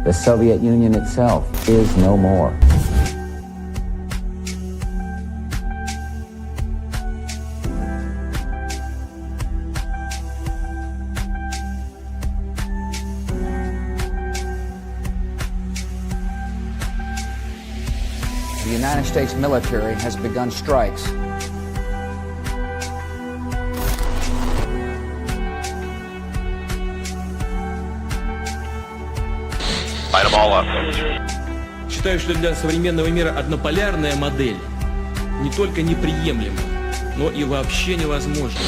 The Soviet Union itself is no more. The United States military has begun strikes. Light them all up. Считаю, что для современного мира однополярная модель не только неприемлема, но и вообще невозможна.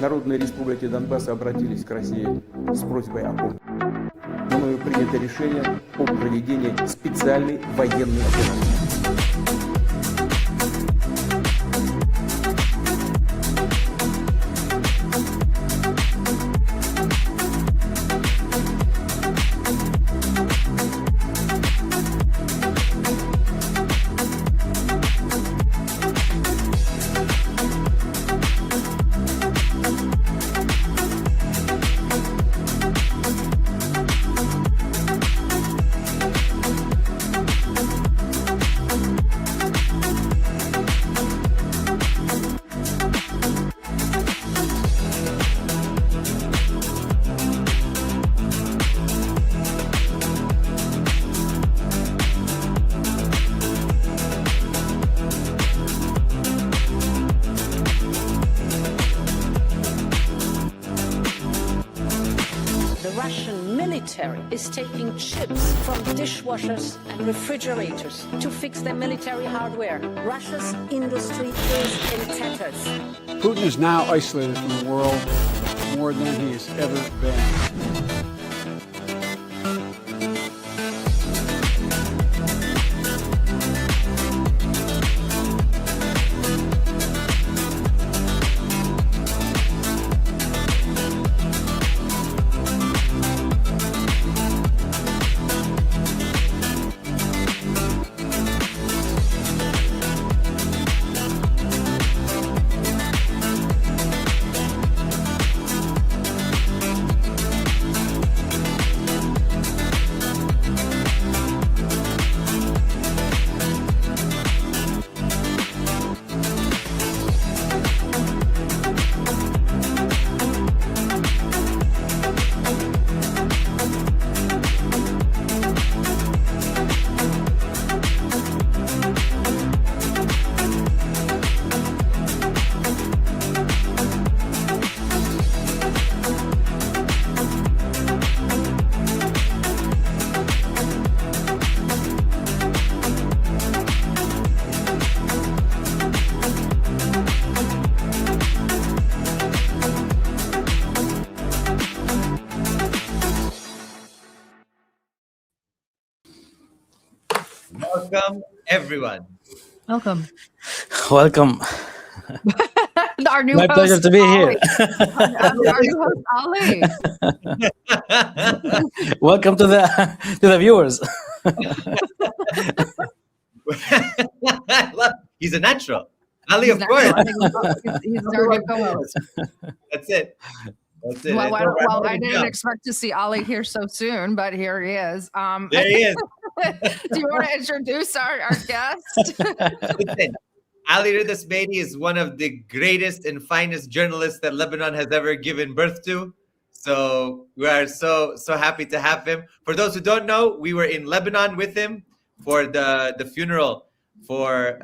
Народные республики Донбасса обратились к России с просьбой о помощи. Мною принято решение о проведении специальной военной операции. Russian military is taking chips from dishwashers and refrigerators to fix their military hardware. Russia's industry is in tatters. Putin is now isolated from the world more than he has ever been. Welcome, everyone. Welcome. Welcome. Our new My host, pleasure to be Ali. here. Our new host, Ali. Welcome to the viewers. He's a natural. Ali, of course. He's our new co-host. That's it. That's it. Well, I didn't expect to see Ali here so soon, but here he is. There he is. Do you want to introduce our guest? Listen, Ali Rida Sbeity is one of the greatest and finest journalists that Lebanon has ever given birth to. So we are so happy to have him. For those who don't know, we were in Lebanon with him for the funeral for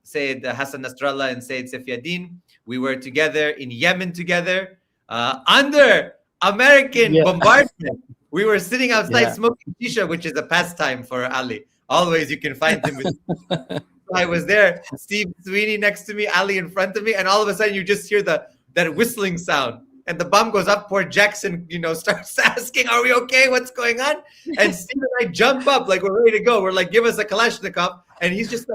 Sayyid Hassan Nasrallah and Sayyid Safieddin. We were together in Yemen together under American bombardment. We were sitting outside smoking shisha, which is a pastime for Ali. Always you can find him with I was there, Steve Sweeney next to me, Ali in front of me, and all of a sudden you just hear that whistling sound. and the bomb goes up. Poor Jackson, starts asking, "Are we okay? What's going on?" And Steve and I jump up like we're ready to go. We're like, "Give us a Kalashnikov," and he's just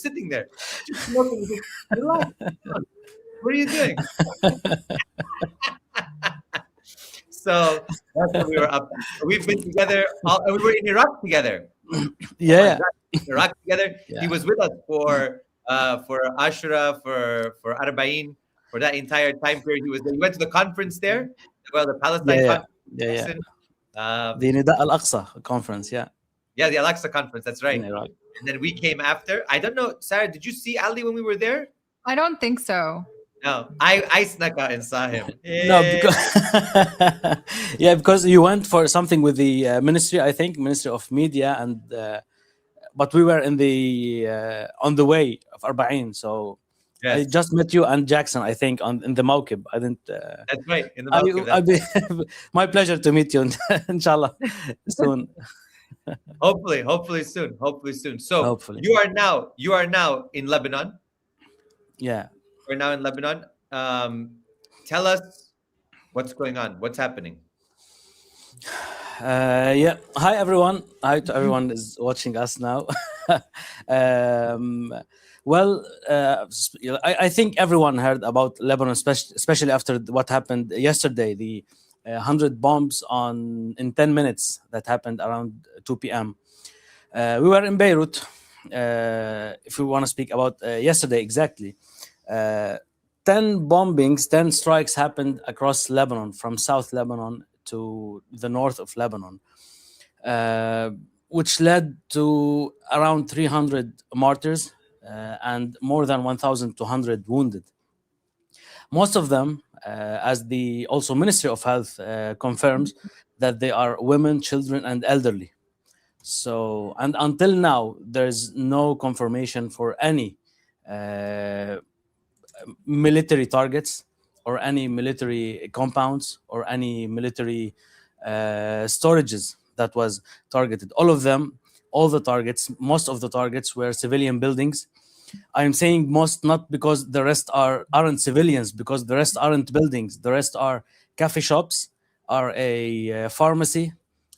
sitting there, just smoking. He's like, "Relax. What are you doing?" So that's what we were up to. We've been together. We were in Iraq together. Yeah. Iraq together. Yeah. He was with us for Ashura, for Arba'in, for that entire time period. He went to the conference there, the Palestine conference. Yeah. The Nida al-Aqsa conference, yeah. Yeah, the Al-Aqsa conference, that's right. Yeah, right. And then we came after. I don't know, Sarah, did you see Ali when we were there? I don't think so. No, I snuck out and saw him. No, because because you went for something with the ministry, I think, Ministry of Media, and but we were in the on the way of Arba'in, so Yes. I just met you and Jackson, I think, in the Mawkib. I didn't. That's right, in the Mawkib. My pleasure to meet you, inshallah, soon. Hopefully soon. So Hopefully. you are now in Lebanon. Yeah. We're now in Lebanon. Tell us what's going on. What's happening? Yeah. Hi, everyone. Hi to everyone is watching us now. Well, I think everyone heard about Lebanon, especially after what happened yesterday, the 100 bombs in 10 minutes that happened around 2 p.m. We were in Beirut. If we want to speak about yesterday exactly, 10 bombings, 10 strikes happened across Lebanon, from South Lebanon to the north of Lebanon, which led to around 300 martyrs and more than 1,200 wounded. Most of them, as the also Ministry of Health confirms, that they are women, children, and elderly. So, and until now, there's no confirmation for any military targets or any military compounds or any military storages that was targeted. All of them, most of the targets were civilian buildings. I'm saying most, not because the rest aren't civilians, because the rest aren't buildings. The rest are cafe shops, are a pharmacy.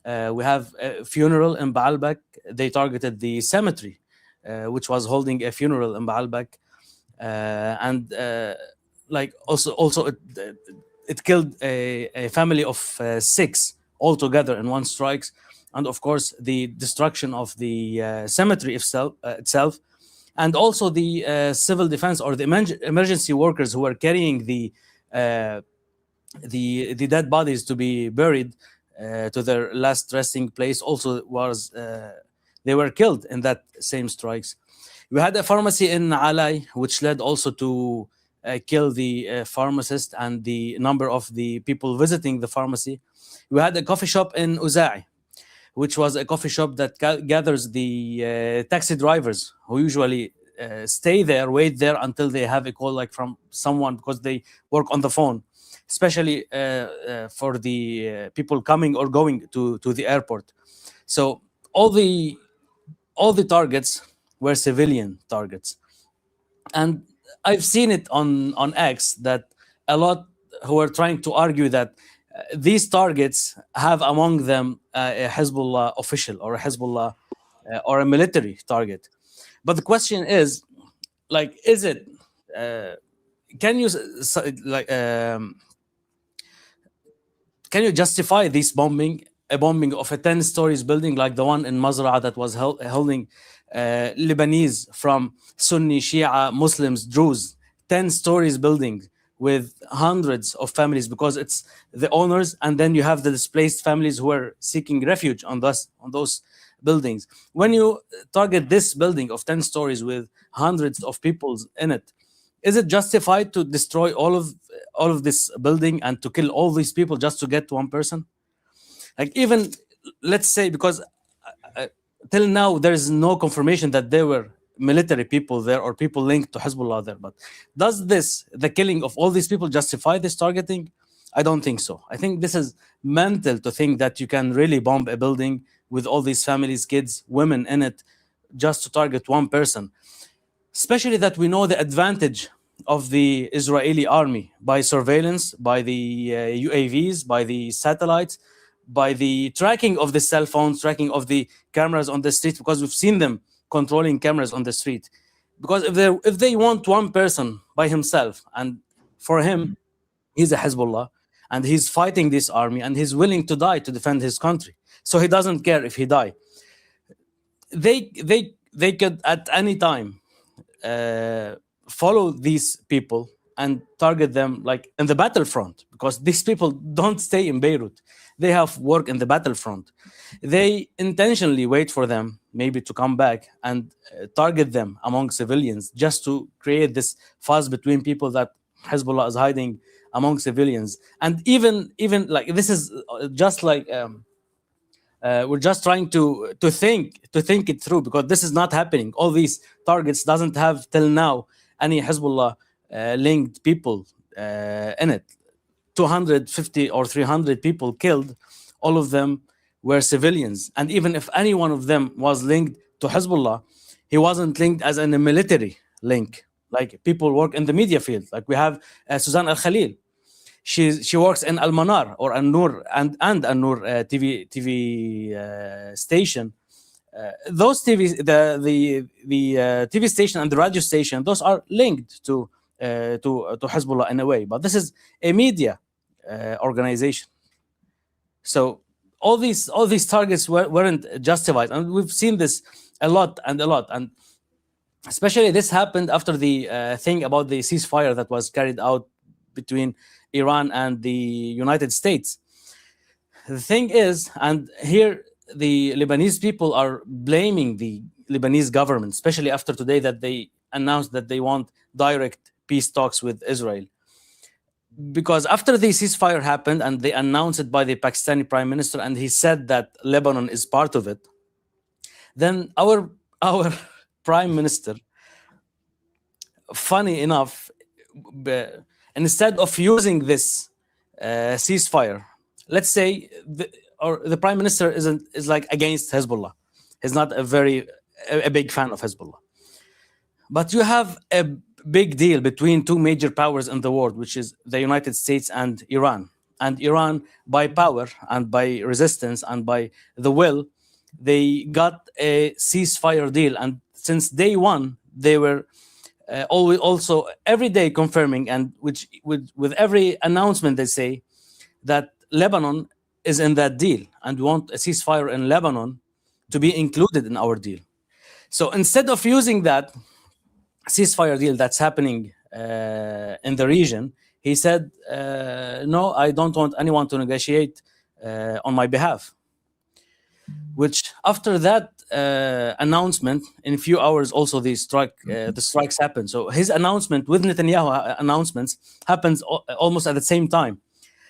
We have a funeral in Baalbek. They targeted the cemetery, which was holding a funeral in Baalbek. And like also it killed a family of 6 altogether in one strikes. And of course, the destruction of the cemetery itself, and also the civil defense or the emergency workers who were carrying the dead bodies to be buried to their last resting place also was they were killed in that same strikes. We had a pharmacy in Alai, which led also to kill the pharmacist and the number of the people visiting the pharmacy. We had a coffee shop in Uzai, which was a coffee shop that gathers the taxi drivers who usually stay there, wait there until they have a call like from someone, because they work on the phone, especially for the people coming or going to the airport. So all the targets were civilian targets. And I've seen it on X that a lot who are trying to argue that these targets have among them a Hezbollah official or a Hezbollah or a military target. But the question is, like, is it? Can you justify this bombing? A bombing of a 10 stories building like the one in Mazra'ah that was holding Lebanese from Sunni, Shia, Muslims, Druze, 10 stories building with hundreds of families, because it's the owners, and then you have the displaced families who are seeking refuge on those buildings. When you target this building of 10 stories with hundreds of people in it, is it justified to destroy all of this building and to kill all these people just to get one person? Like, even let's say, because till now there is no confirmation that there were military people there or people linked to Hezbollah there, but does the killing of all these people justify this targeting? I don't think so. I think this is mental to think that you can really bomb a building with all these families, kids, women in it, just to target one person. Especially that we know the advantage of the Israeli army by surveillance, by the UAVs, by the satellites, by the tracking of the cell phones, tracking of the cameras on the street, because we've seen them controlling cameras on the street. Because if they want one person by himself, and for him, he's a Hezbollah, and he's fighting this army, and he's willing to die to defend his country. So he doesn't care if he die. They could at any time follow these people and target them like in the battlefront, because these people don't stay in Beirut. They have work in the battlefront. They intentionally wait for them maybe to come back and target them among civilians, just to create this fuss between people that Hezbollah is hiding among civilians. And even like this is just like we're just trying to think it through, because this is not happening. All these targets doesn't have till now any Hezbollah linked people in it. 250 or 300 people killed, all of them were civilians. And even if any one of them was linked to Hezbollah, he wasn't linked as in a military link. Like people work in the media field. Like we have Suzanne Al-Khalil. She works in Al-Manar or An-Nur and An-Nur TV station. Those TV, the TV station and the radio station, those are linked to Hezbollah in a way. But this is a media organization. So all these targets weren't justified, and we've seen this a lot. And especially this happened after the thing about the ceasefire that was carried out between Iran and the United States. The thing is, and here the Lebanese people are blaming the Lebanese government, especially after today that they announced that they want direct peace talks with Israel. Because after the ceasefire happened and they announced it by the Pakistani Prime Minister, and he said that Lebanon is part of it, then our Prime Minister, funny enough, instead of using this ceasefire, let's say the Prime Minister is like against Hezbollah. He's not a big fan of Hezbollah. But you have a big deal between two major powers in the world, which is the United States and Iran. And Iran, by power and by resistance and by the will, they got a ceasefire deal. And since day one, they were always also every day confirming, and with every announcement they say that Lebanon is in that deal and we want a ceasefire in Lebanon to be included in our deal. So instead of using that ceasefire deal that's happening in the region, he said, no, I don't want anyone to negotiate on my behalf. Which after that announcement, in a few hours also the strikes happened. So his announcement with Netanyahu announcements happens almost at the same time.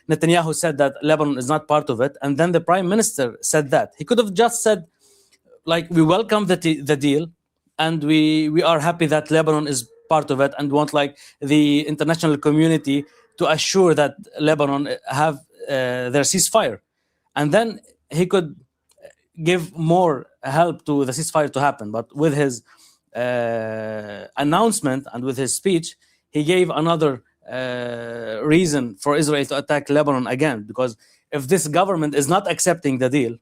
Netanyahu said that Lebanon is not part of it, and then the Prime Minister said that. He could have just said, like, we welcome the deal, and we are happy that Lebanon is part of it, and want like the international community to assure that Lebanon have their ceasefire. And then he could give more help to the ceasefire to happen. But with his announcement and with his speech, he gave another reason for Israel to attack Lebanon again. Because if this government is not accepting the deal,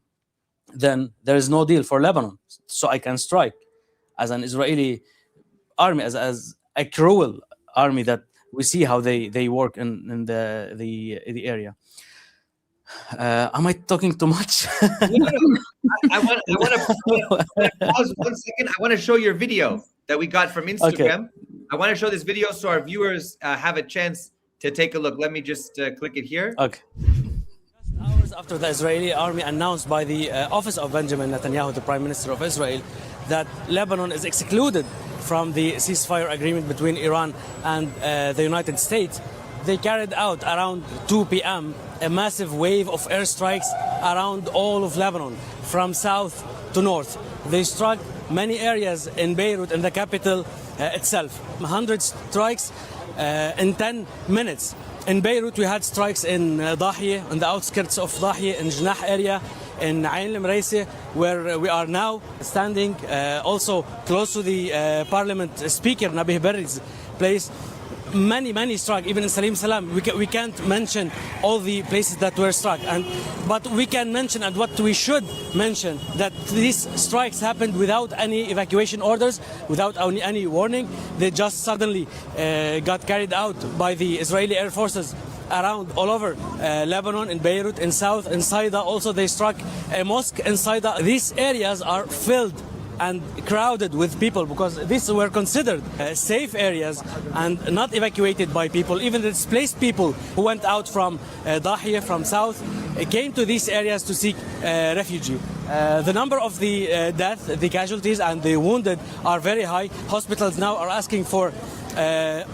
then there is no deal for Lebanon. So I can strike as an Israeli army, as a cruel army that we see how they work in the area. Am I talking too much? I want to pause 1 second. I want to show your video that we got from Instagram. Okay. I want to show this video so our viewers have a chance to take a look. Let me just click it here. Okay. Just hours after the Israeli army announced by the office of Benjamin Netanyahu, the Prime Minister of Israel, that Lebanon is excluded from the ceasefire agreement between Iran and the United States, they carried out around 2 p.m. a massive wave of airstrikes around all of Lebanon, from south to north. They struck many areas in Beirut, in the capital itself. 100 strikes in 10 minutes. In Beirut, we had strikes in Dahiya, on the outskirts of Dahiya, in Jnah area, in Ain al-Mraisi, where we are now standing, also close to the Parliament Speaker Nabih Berri's place. many struck. Even in Salim Salam, we can't mention all the places that were struck, but we can mention, and what we should mention, that these strikes happened without any evacuation orders, without any warning. They just suddenly got carried out by the Israeli air forces around all over Lebanon, in Beirut, in South, in Saida. Also, they struck a mosque in Saida. These areas are filled and crowded with people because these were considered safe areas and not evacuated by people. Even the displaced people who went out from Dahiya, from south, came to these areas to seek refuge. The number of the deaths, the casualties and the wounded are very high. Hospitals now are asking for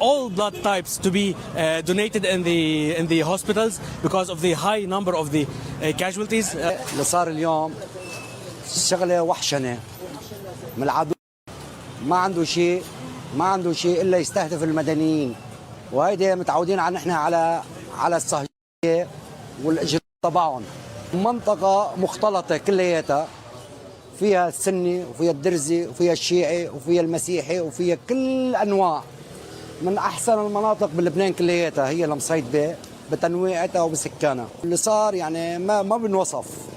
all blood types to be donated in the hospitals because of the high number of the casualties. اللي صار اليوم شغله وحشنه من العدو، ما عنده شيء الا يستهدف المدنيين، وهيدي متعودين احنا على الصهيونيه والاجرام تبعهم. منطقه مختلطه كلياتها، فيها السني وفيها الدرزي وفيها الشيعي وفيها المسيحي وفيها كل انواع. من احسن المناطق بلبنان كلياتها هي المصيدبه بتنويعتها وبسكانها. اللي صار يعني ما بنوصف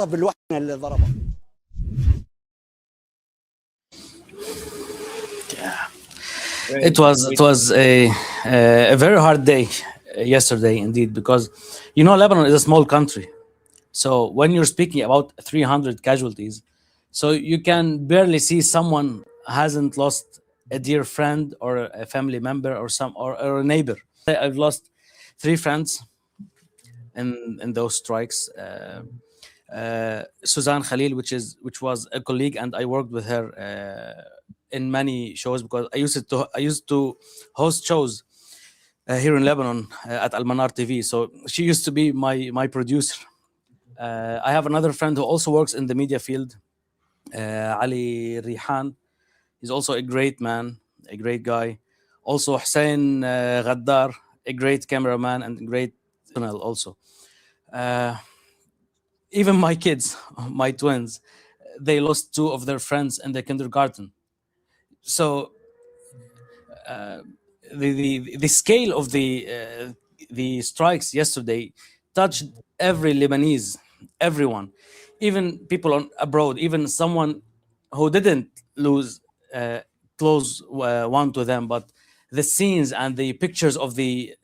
بالوحده اللي ضربها. It was a very hard day yesterday indeed, because Lebanon is a small country. So when you're speaking about 300 casualties, so you can barely see someone hasn't lost a dear friend or a family member or a neighbor. I've lost 3 friends in those strikes. Suzanne Khalil, which was a colleague, and I worked with her in many shows because I used to host shows here in Lebanon at Al Manar TV. So she used to be my producer. I have another friend who also works in the media field, Ali Rida. He's also a great man, a great guy. Also Hussein Ghaddar, a great cameraman and great professional also. Even my kids, my twins, they lost 2 of their friends in the kindergarten. So the scale of the strikes yesterday touched every Lebanese, everyone, even people abroad, even someone who didn't lose close one to them, but the scenes and the pictures of the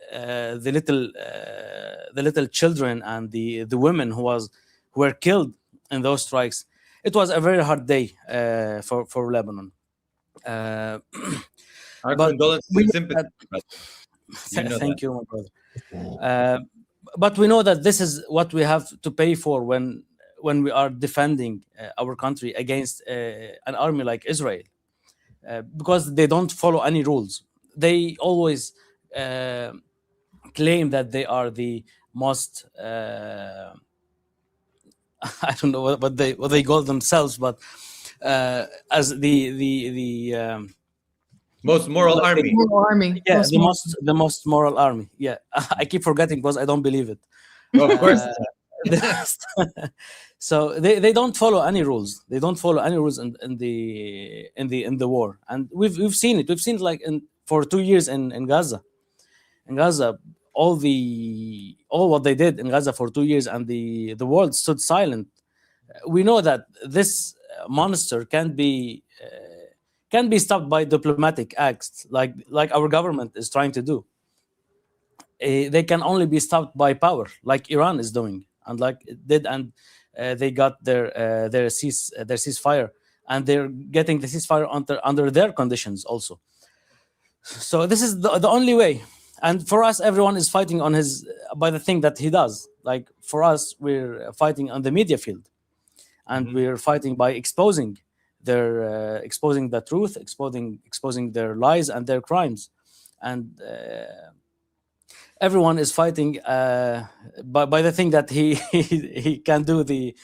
little children and the women who were killed in those strikes. It was a very hard day for Lebanon. Our condolences and sympathy. Thank you, my brother. But we know that this is what we have to pay for when we are defending our country against an army like Israel, because they don't follow any rules. They always claim that they are the most I don't know what they call themselves, but as the most moral army. Yeah, the most moral army. Yeah, I keep forgetting because I don't believe it. Well, of course. So they don't follow any rules. They don't follow any rules in the war, and we've seen it. We've seen it for 2 years in Gaza. In Gaza, all what they did in Gaza for 2 years, and the world stood silent. We know that this monster can be stopped by diplomatic acts, like our government is trying to do. They can only be stopped by power, like Iran is doing, and like it did, and they got their ceasefire, and they're getting the ceasefire under their conditions also. So this is the only way. And for us, everyone is fighting by the thing that he does. Like for us, we're fighting on the media field, and we're fighting by exposing the truth, exposing their lies and their crimes, and everyone is fighting by the thing that he can do the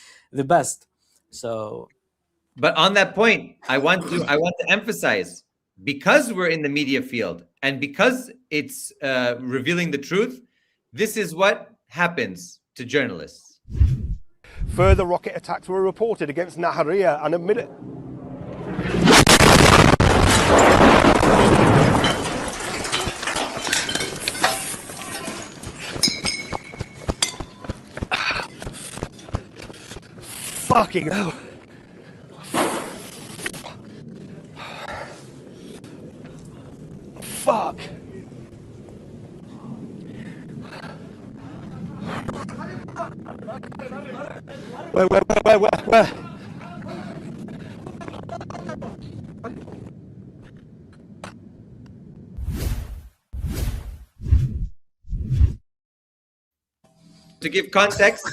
best. So, but on that point, I want to emphasize, because we're in the media field and because it's revealing the truth, this is what happens to journalists. Further rocket attacks were reported against Nahariya and Fucking hell. Fuck. Where? To give context,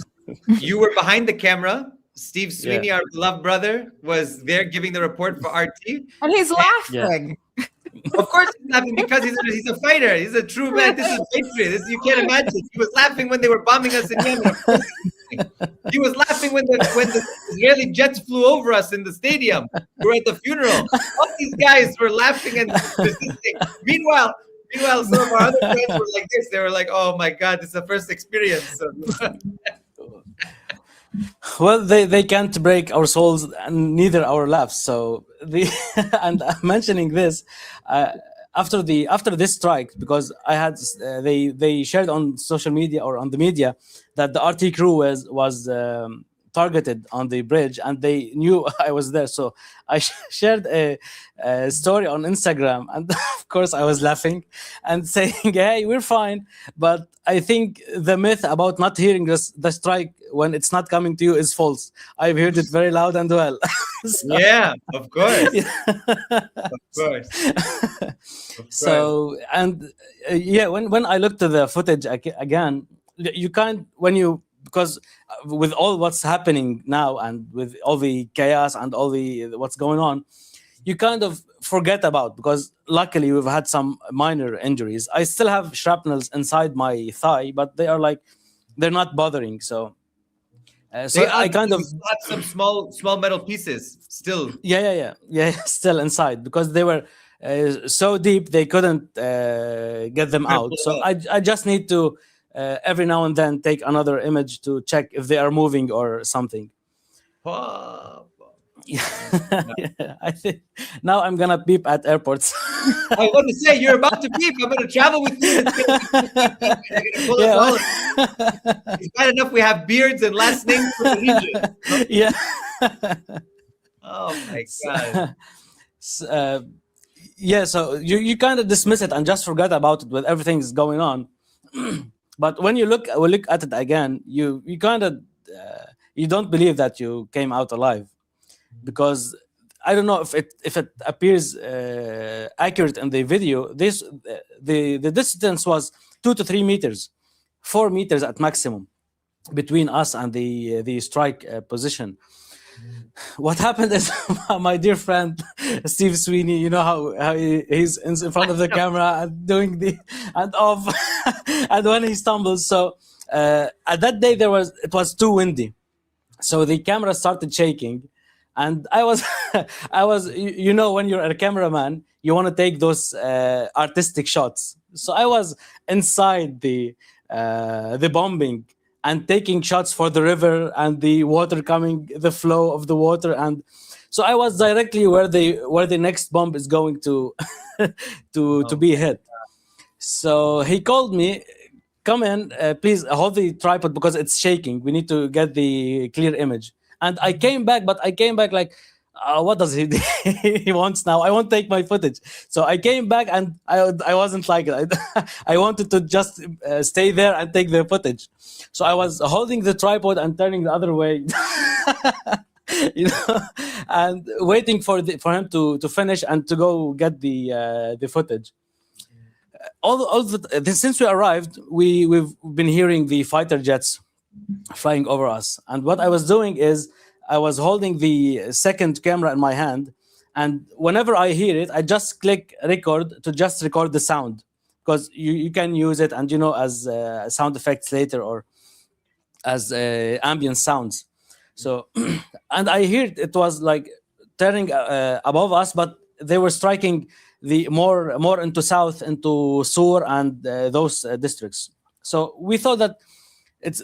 you were behind the camera. Steve Sweeney, our beloved brother, was there giving the report for RT. And he's laughing. Of course he's laughing because he's a fighter. He's a true man. This is victory. You can't imagine. He was laughing when they were bombing us in Yemen. He was laughing when the Israeli jets flew over us in the stadium. We were at the funeral. All these guys were laughing and resisting. Meanwhile, some of our other friends were like this. They were like, "Oh my God, this is the first experience." Well, they can't break our souls and neither our laughs. So and I'm mentioning this after this strike, because I had they shared on social media or on the media that the RT crew was targeted on the bridge, and they knew I was there. So I shared a story on Instagram, and of course I was laughing and saying, "Hey, we're fine." But I think the myth about not hearing the strike when it's not coming to you is false. I've heard it very loud and well. Yeah, of course. Of course. So, and when I looked at the footage again, you can't, because with all what's happening now and with all the chaos and all the what's going on, you kind of forget about, because luckily we've had some minor injuries. I still have shrapnels inside my thigh, but they're not bothering. So I kind of had some small metal pieces still. Yeah, still inside, because they were so deep they couldn't get them out. So I just need to every now and then take another image to check if they are moving or something. Wow. I think now I'm gonna beep at airports. I was going to say, you're about to beep. I'm going to travel with you. Pull us all. It's bad enough we have beards and last names for the region. Yeah. Oh my God. So you kind of dismiss it and just forget about it with everything's going on. But when you look at it again, you kind of you don't believe that you came out alive, because I don't know if it appears accurate in the video. The distance was 2 to 3 meters, 4 meters at maximum between us and the strike position. What happened is my dear friend Steve Sweeney, you know how he's in front of the camera and doing and off, and when he stumbles. So at that day it was too windy, so the camera started shaking, and I was when you're a cameraman, you want to take those artistic shots. So I was inside the bombing and taking shots for the river and the water coming, the flow of the water, and so I was directly where the next bomb is going to to be hit. So he called me, "Come in, please hold the tripod because it's shaking. We need to get the clear image." And I came back, but I came back like, what does he he wants now? I won't take my footage. So I came back and I wasn't like it. I wanted to just stay there and take the footage. So I was holding the tripod and turning the other way, and waiting for him to finish and to go get the footage. Since we arrived, we've been hearing the fighter jets flying over us, and what I was doing is I was holding the second camera in my hand, and whenever I hear it, I just click record to just record the sound, because you can use it and as sound effects later or as ambient sounds. So and I heard it was like turning above us, but they were striking the more into south, into Sur and those districts. So we thought that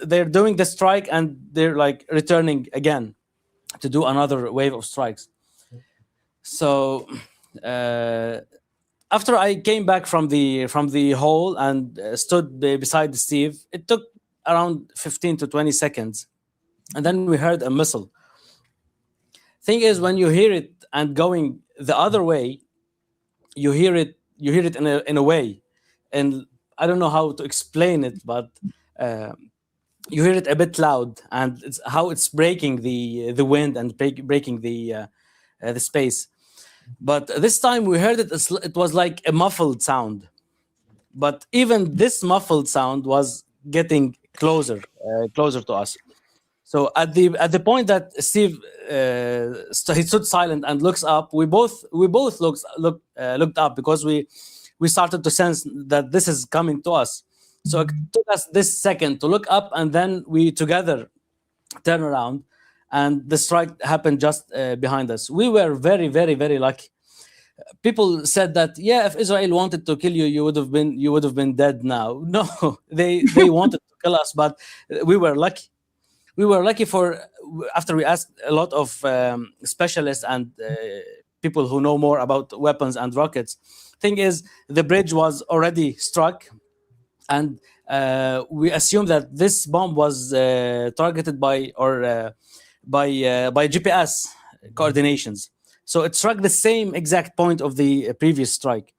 they're doing the strike and they're like returning again to do another wave of strikes. So after I came back from the hole and stood beside Steve, it took around 15 to 20 seconds, and then we heard a missile Thing is, when you hear it and going the other way, you hear it in a way, and I don't know how to explain it, but you hear it a bit loud, and it's how it's breaking the wind and breaking the space. But this time we heard it. It was like a muffled sound, but even this muffled sound was getting closer to us. So at the point that Steve he stood silent and looks up, we both looked up, because we started to sense that this is coming to us. So it took us this second to look up, and then we together turn around, and the strike happened just behind us. We were very, very, very lucky. People said that, yeah, if Israel wanted to kill you, you would have been dead now. No, they wanted to kill us, but we were lucky. We were lucky after we asked a lot of specialists and people who know more about weapons and rockets. Thing is, the bridge was already struck, and we assumed that this bomb was targeted by GPS coordinations. So it struck the same exact point of the previous strike.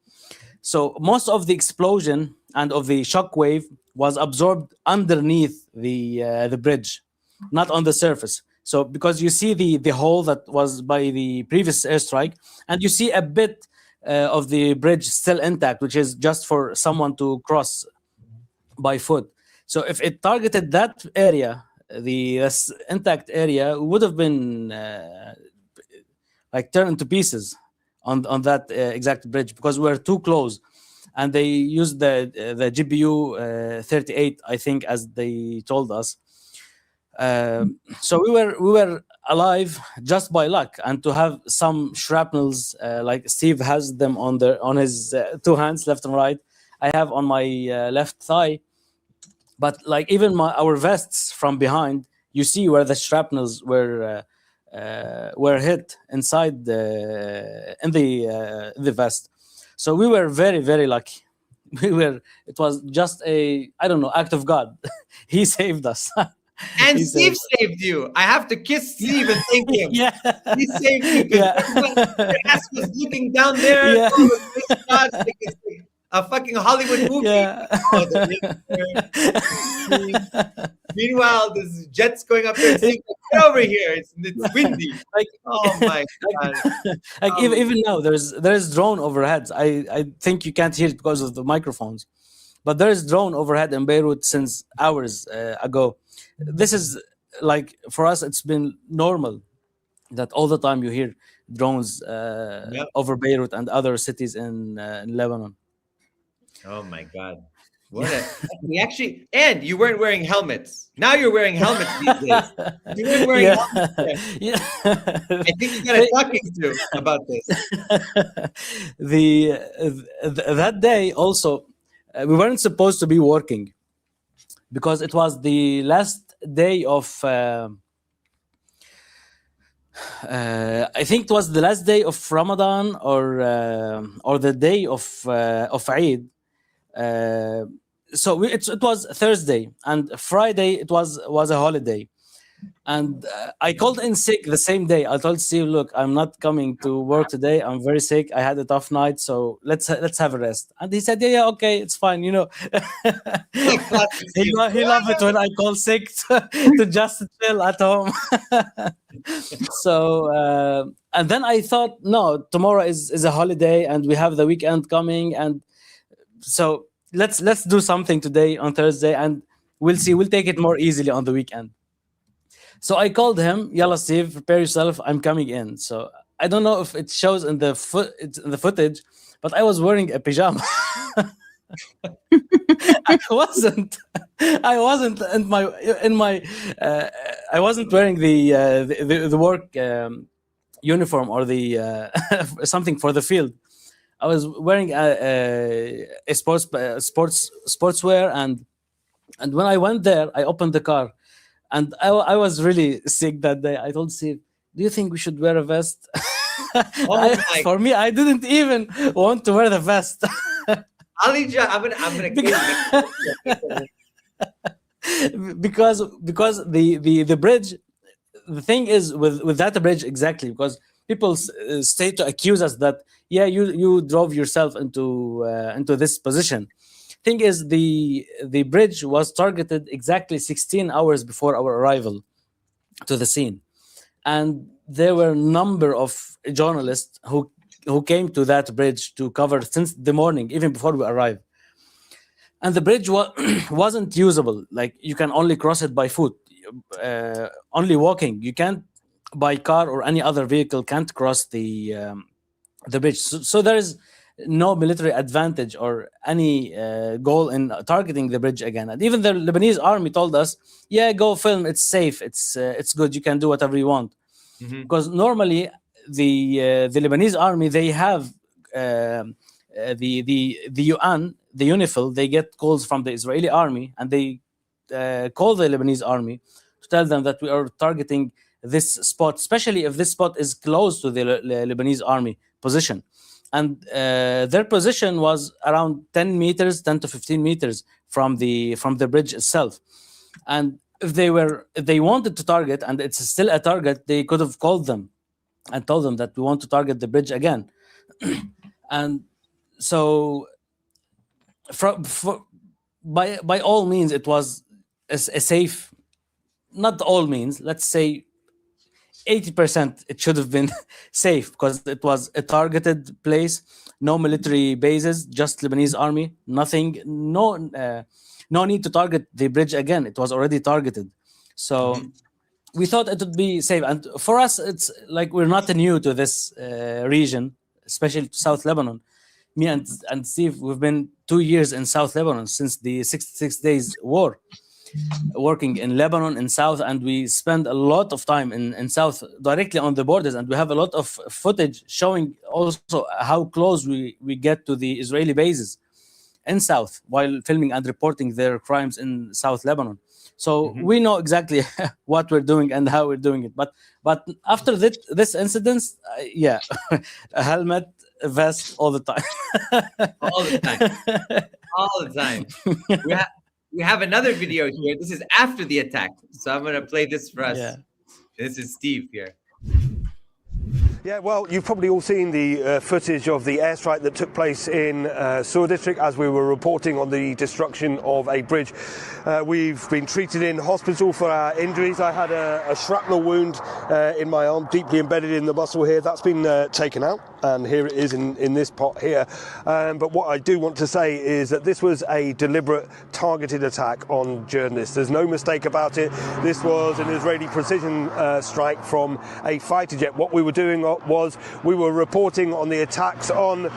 So most of the explosion and of the shock wave was absorbed underneath the bridge, not on the surface. So because you see the hole that was by the previous airstrike, and you see a bit of the bridge still intact, which is just for someone to cross by foot. So if it targeted that area, the intact area would have been like turned to pieces on that exact bridge, because we're too close. And they used the GBU 38, I think, as they told us. So we were alive just by luck, and to have some shrapnels, like Steve has them on his two hands, left and right. I have on my left thigh, but like even our vests from behind, you see where the shrapnels were hit inside in the vest. So we were very, very lucky. It was just a, I don't know, act of God. He saved us. And Steve saved you. I have to kiss Steve and thank him. Yeah. He saved you. Your ass was looking down there. Yeah. Like it's like a fucking Hollywood movie. Yeah. Meanwhile, there's jets going up there and saying, "Get over here. It's windy." Like, oh my God. Like even now, there's drone overhead. I think you can't hear it because of the microphones, but there is drone overhead in Beirut since hours ago. This is like, for us, it's been normal that all the time you hear drones over Beirut and other cities in Lebanon. Oh my God. We actually, and you weren't wearing helmets. Now you're wearing helmets these days. You weren't wearing helmets. Yeah. I think you got a talking to about this. That day also, we weren't supposed to be working, because it was the last day of I think it was the last day of Ramadan or the day of Eid. So it was Thursday, and Friday it was a holiday. And I called in sick the same day. I told Steve, "Look, I'm not coming to work today. I'm very sick. I had a tough night, so let's have a rest." And he said, "Yeah, okay, it's fine." You know, he loved it when I call sick to just chill at home. So and then I thought, no, tomorrow is a holiday, and we have the weekend coming, and so let's do something today on Thursday, and we'll see. We'll take it more easily on the weekend. So I called him, "Yalla Steve, prepare yourself, I'm coming in." So I don't know if it shows in the footage, but I was wearing a pajama. I wasn't I wasn't wearing the work uniform or the something for the field. I was wearing a sportswear, and when I went there, I opened the car. And I was really sick that day. I told Steve, "Do you think we should wear a vest?" For me, I didn't even want to wear the vest. Ali, I'm gonna because the bridge, the thing is with that bridge, exactly, because people stay to accuse us that you drove yourself into this position. Thing is, the bridge was targeted exactly 16 hours before our arrival to the scene, and there were a number of journalists who came to that bridge to cover since the morning, even before we arrived. And the bridge wasn't usable. Like, you can only cross it by foot, only walking. You can't, by car or any other vehicle, can't cross the bridge. So there is no military advantage or any goal in targeting the bridge again. And even the Lebanese army told us, "Yeah, go film. It's safe. It's good. You can do whatever you want." Because normally the Lebanese army, they have the UN, the UNIFIL, they get calls from the Israeli army, and they call the Lebanese army to tell them that we are targeting this spot, especially if this spot is close to the Lebanese army position. And their position was around 10 to 15 meters from the bridge itself. And if they wanted to target, and it's still a target, they could have called them and told them that we want to target the bridge again. And so by all means, it was a safe, not all means, let's say 80% it should have been safe, because it was a targeted place, no military bases, just Lebanese army, nothing, no need to target the bridge again. It was already targeted. So we thought it would be safe. And for us, it's like we're not new to this region, especially South Lebanon. Me and Steve, we've been 2 years in South Lebanon since the 66 days war, working in Lebanon, in South, and we spend a lot of time in South, directly on the borders, and we have a lot of footage showing also how close we get to the Israeli bases in South while filming and reporting their crimes in South Lebanon. So we know exactly what we're doing and how we're doing it. But after this incident, a helmet, a vest, all the time. All the time. All the time. We have another video here. This is after the attack. So I'm going to play this for us. Yeah. This is Steve here. Yeah, well, you've probably all seen the footage of the airstrike that took place in Sur district as we were reporting on the destruction of a bridge. We've been treated in hospital for our injuries. I had a shrapnel wound in my arm, deeply embedded in the muscle here. That's been taken out, and here it is in this pot here. But what I do want to say is that this was a deliberate, targeted attack on journalists. There's no mistake about it. This was an Israeli precision strike from a fighter jet. What we were doing was we were reporting on the attacks on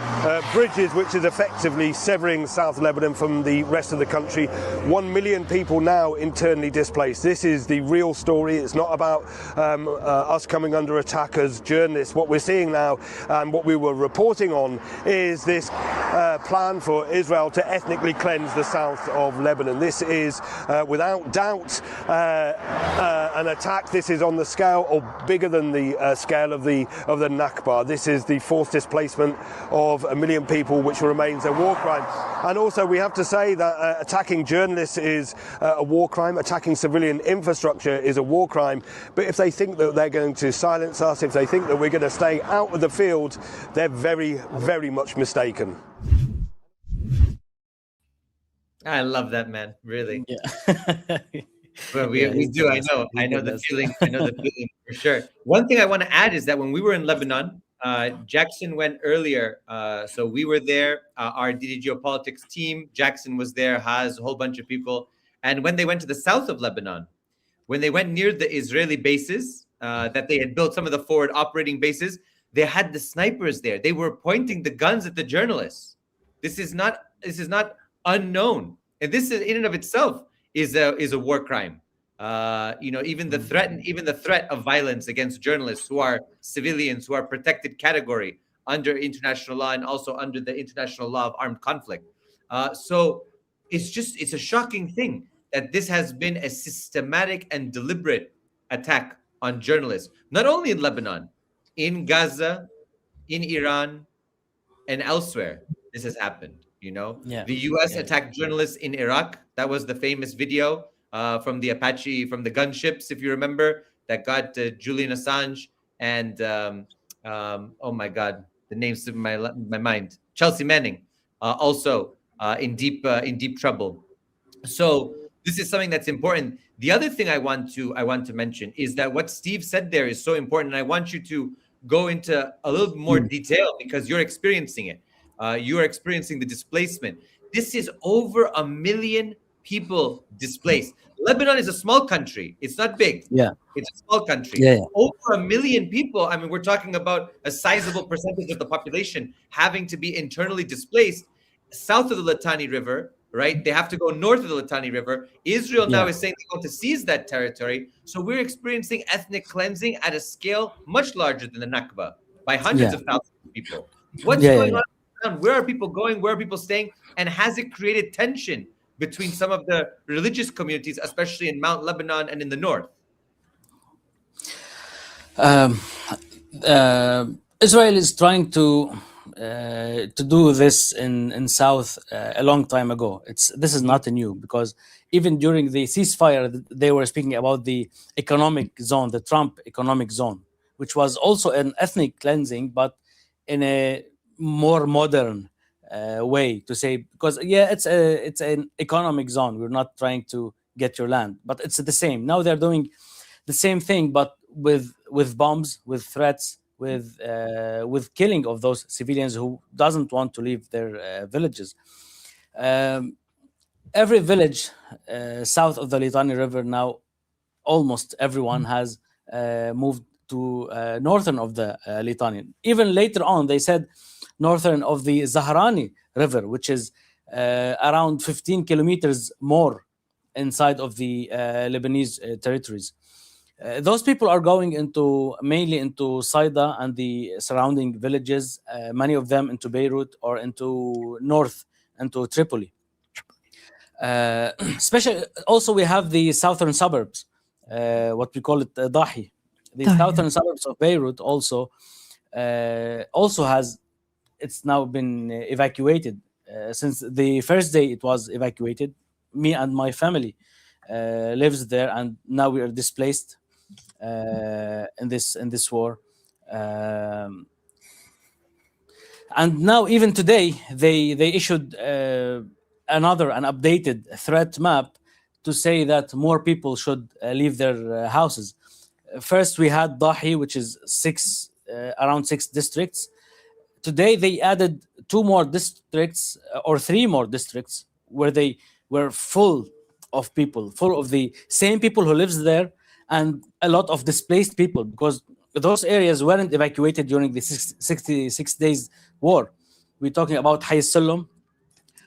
bridges, which is effectively severing South Lebanon from the rest of the country. 1 million people now internally displaced. This is the real story. It's not about us coming under attack as journalists. What we're seeing now, and what we were reporting on, is this plan for Israel to ethnically cleanse the south of Lebanon. This is without doubt an attack. This is on the scale, or bigger than the scale of the Nakba. This is the forced displacement of 1 million people, which remains a war crime. And also we have to say that attacking journalists is a war crime. Attacking civilian infrastructure is a war crime. But if they think that they're going to silence us, if they think that we're going to stay out of the field, they're very, very much mistaken. I love that, man. Really. Yeah. Well, we do. I know the feeling. I know the feeling for sure. One thing I want to add is that when we were in Lebanon, Jackson went earlier. So we were there. Our DD Geopolitics team, Jackson was there, has a whole bunch of people. And when they went to the south of Lebanon, when they went near the Israeli bases that they had built, some of the forward operating bases, they had the snipers there. They were pointing the guns at the journalists. This is not unknown, and this is in and of itself is a war crime. Even the threat of violence against journalists who are civilians, who are protected category under international law and also under the international law of armed conflict. So it's a shocking thing that this has been a systematic and deliberate attack on journalists, not only in Lebanon, in Gaza, in Iran, and elsewhere. This has happened. The U.S. attacked journalists in Iraq. That was the famous video from the Apache, from the gunships, if you remember, that got Julian Assange and oh my God, the name's in my mind, Chelsea Manning, also in deep trouble. So this is something that's important. The other thing I want to mention is that what Steve said there is so important, and I want you to go into a little more detail because you're experiencing it. You are experiencing the displacement. This is over 1 million people displaced. Lebanon is a small country. It's not big. Yeah. It's a small country. Yeah. Over 1 million people. I mean, we're talking about a sizable percentage of the population having to be internally displaced south of the Litani River, right? They have to go north of the Litani River. Israel now is saying they want to seize that territory. So we're experiencing ethnic cleansing at a scale much larger than the Nakba by hundreds of thousands of people. What's going on? Where are people going? Where are people staying? And has it created tension between some of the religious communities, especially in Mount Lebanon and in the north? Israel is trying to do this in South a long time ago. This is not new, because even during the ceasefire, they were speaking about the economic zone, the Trump economic zone, which was also an ethnic cleansing, but in a more modern way to say, because it's an economic zone. We're not trying to get your land, but it's the same. Now they're doing the same thing, but with bombs, with threats, with killing of those civilians who doesn't want to leave their villages. Every village south of the Litani River now, almost everyone has moved to northern of the Litani. Even later on, they said northern of the Zahrani River, which is around 15 kilometers more inside of the Lebanese territories. Those people are going mainly into Saida and the surrounding villages, many of them into Beirut or into north, into Tripoli. Especially, also we have the southern suburbs, what we call it Dahi. The southern suburbs of Beirut also has, it's now been evacuated. Since the first day it was evacuated, me and my family lives there, and now we are displaced in this war. And now even today they issued an updated threat map to say that more people should leave their houses. First we had Dahi, which is around 6 districts. Today they added 2 more districts or 3 more districts where they were full of people, full of the same people who lives there, and a lot of displaced people, because those areas weren't evacuated during the 66 days war. We're talking about Hay Sulam,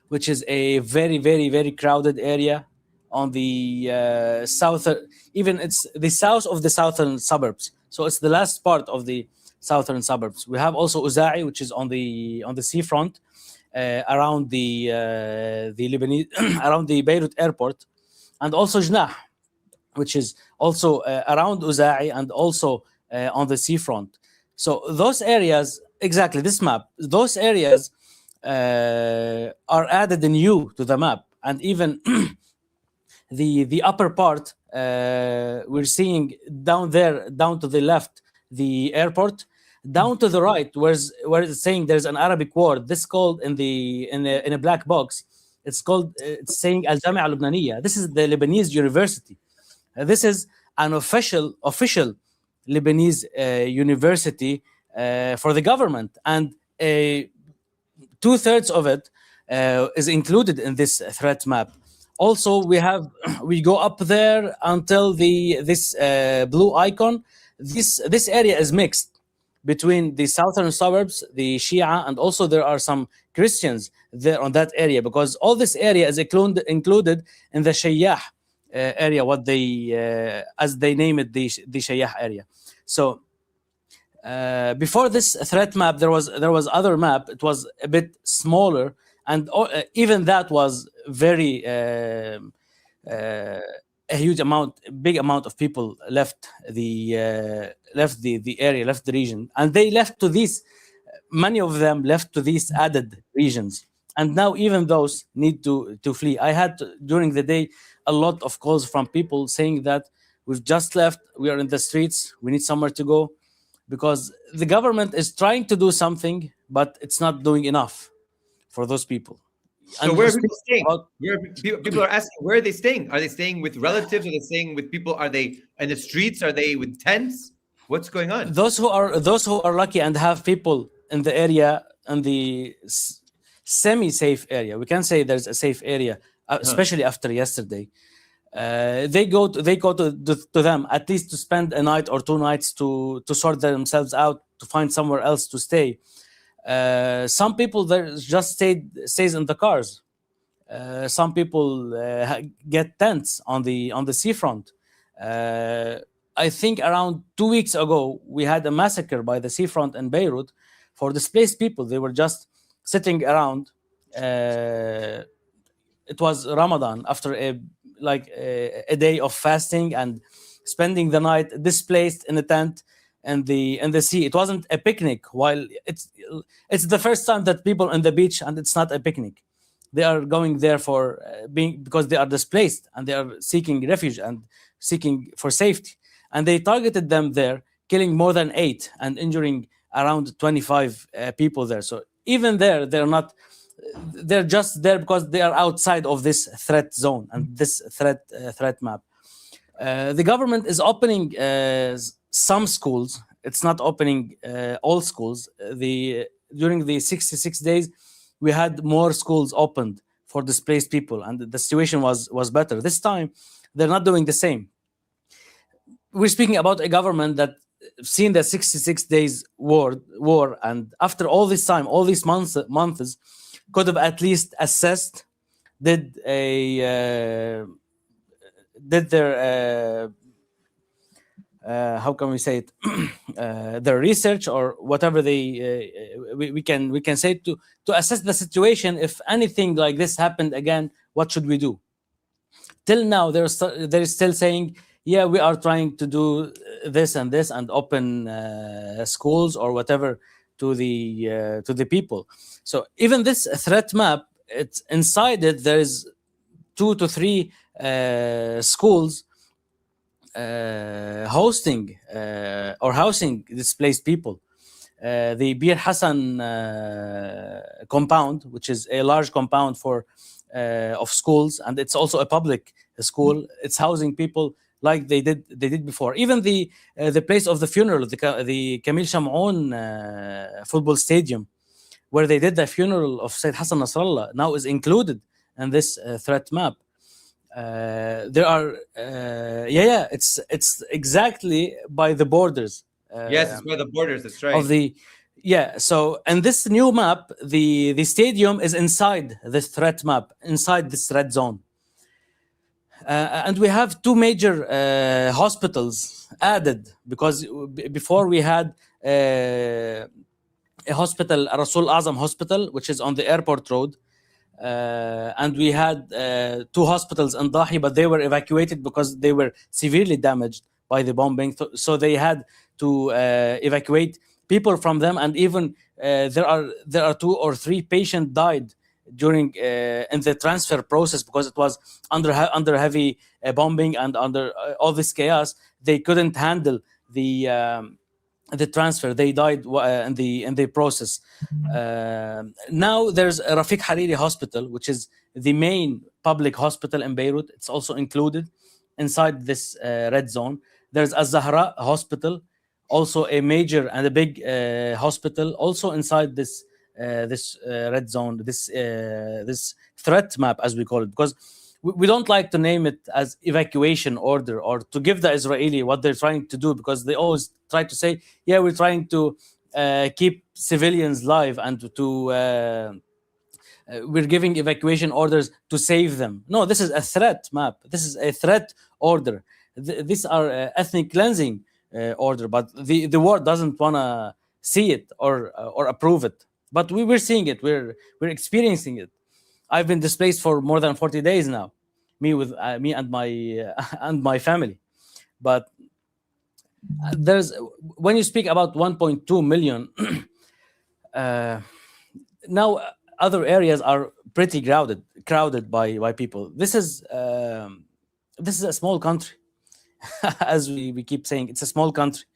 which is a very, very, very crowded area on the south. Even it's the south of the southern suburbs. So it's the last part of the southern suburbs. We have also Uza'i, which is on the seafront, around the Lebanese, around the Beirut airport, and also Jnah, which is also around Uza'i and also on the seafront. So those areas, exactly this map, those areas are added new to the map. And even the upper part, we're seeing down there, down to the left, the airport, down to the right, where it's saying there's an Arabic word. This called in a black box. It's saying Al Jamia Al Lubnaniya. This is the Lebanese university. This is an official Lebanese university for the government, and 2/3 of it is included in this threat map. Also, we go up there until this blue icon. This area is mixed between the southern suburbs, the Shia, and also there are some Christians there on that area, because all this area is included in the Shayyah area, what they as they name it, the Shayyah area. So before this threat map, there was other map. It was a bit smaller, and even that was very a big amount of people left the area, left the region, and they left to these. Many of them left to these added regions, and now even those need to flee. I had during the day a lot of calls from people saying that We've just left. We are in the streets. We need somewhere to go because the government is trying to do something, but it's not doing enough for those people. So And where are you people speak staying? about- People are asking, where are they staying? Are they staying with relatives? Are they staying with people? Are they in the streets? Are they with tents? What's going on? Those who are lucky and have people in the area, in the semi-safe area, we can say there's a safe area, especially after yesterday. They go to them at least to spend a night or 2 nights to sort themselves out, to find somewhere else to stay. Some people there just stays in the cars. Some people get tents on the seafront. I think around 2 weeks ago we had a massacre by the seafront in Beirut for displaced people. They were just sitting around. It was Ramadan, after a day of fasting and spending the night displaced in a tent in the sea. It wasn't a picnic. While it's the first time that people on the beach, and it's not a picnic. They are going there for because they are displaced and they are seeking refuge and seeking for safety. And they targeted them there, killing more than 8 and injuring around 25 people there. So even there, they're just there because they are outside of this threat zone and this threat map. The government is opening some schools. It's not opening all schools. During the 66 days, we had more schools opened for displaced people, and the situation was better. This time, they're not doing the same. We're speaking about a government that seen the 66 days war, and after all this time, all these months, could have at least assessed, did their how can we say it, their research or whatever we can say to assess the situation. If anything like this happened again, what should we do? Till now, they're still saying, yeah, we are trying to do this and this and open schools or whatever to the people. So even this threat map, it's inside it. There is 2 to 3 schools hosting or housing displaced people. The Bir Hassan compound, which is a large compound for of schools, and it's also a public school. It's housing people like they did before. Even the place of the funeral, the Camille Chamoun football stadium, where they did the funeral of Sayyid Hassan Nasrallah, now is included in this threat map. There are it's exactly by the borders. Yes, it's by the borders. That's right. Of the so in this new map, the stadium is inside this threat map, inside this red zone. And we have 2 major hospitals added, because before we had a hospital, a Rasul Azam hospital, which is on the airport road. And we had 2 hospitals in Dahi, but they were evacuated because they were severely damaged by the bombing. So they had to evacuate people from them. And even there are 2 or 3 patients died during in the transfer process, because it was under heavy bombing and under all this chaos. They couldn't handle the transfer. They died in the process. Now there's a Rafiq Hariri Hospital, which is the main public hospital in Beirut. It's also included inside this red zone. There's a Zahra Hospital, also a major and a big hospital, also inside this red zone, this threat map, as we call it, because we don't like to name it as evacuation order or to give the Israeli what they're trying to do, because they always try to say, yeah, we're trying to keep civilians alive and we're giving evacuation orders to save them. No, this is a threat map. This is a threat order. These are ethnic cleansing order, but the world doesn't want to see it or approve it. But we're seeing it. We're experiencing it. I've been displaced for more than 40 days now, me and my family. But when you speak about 1.2 million, now other areas are pretty crowded by people. This is a small country, as we keep saying, it's a small country.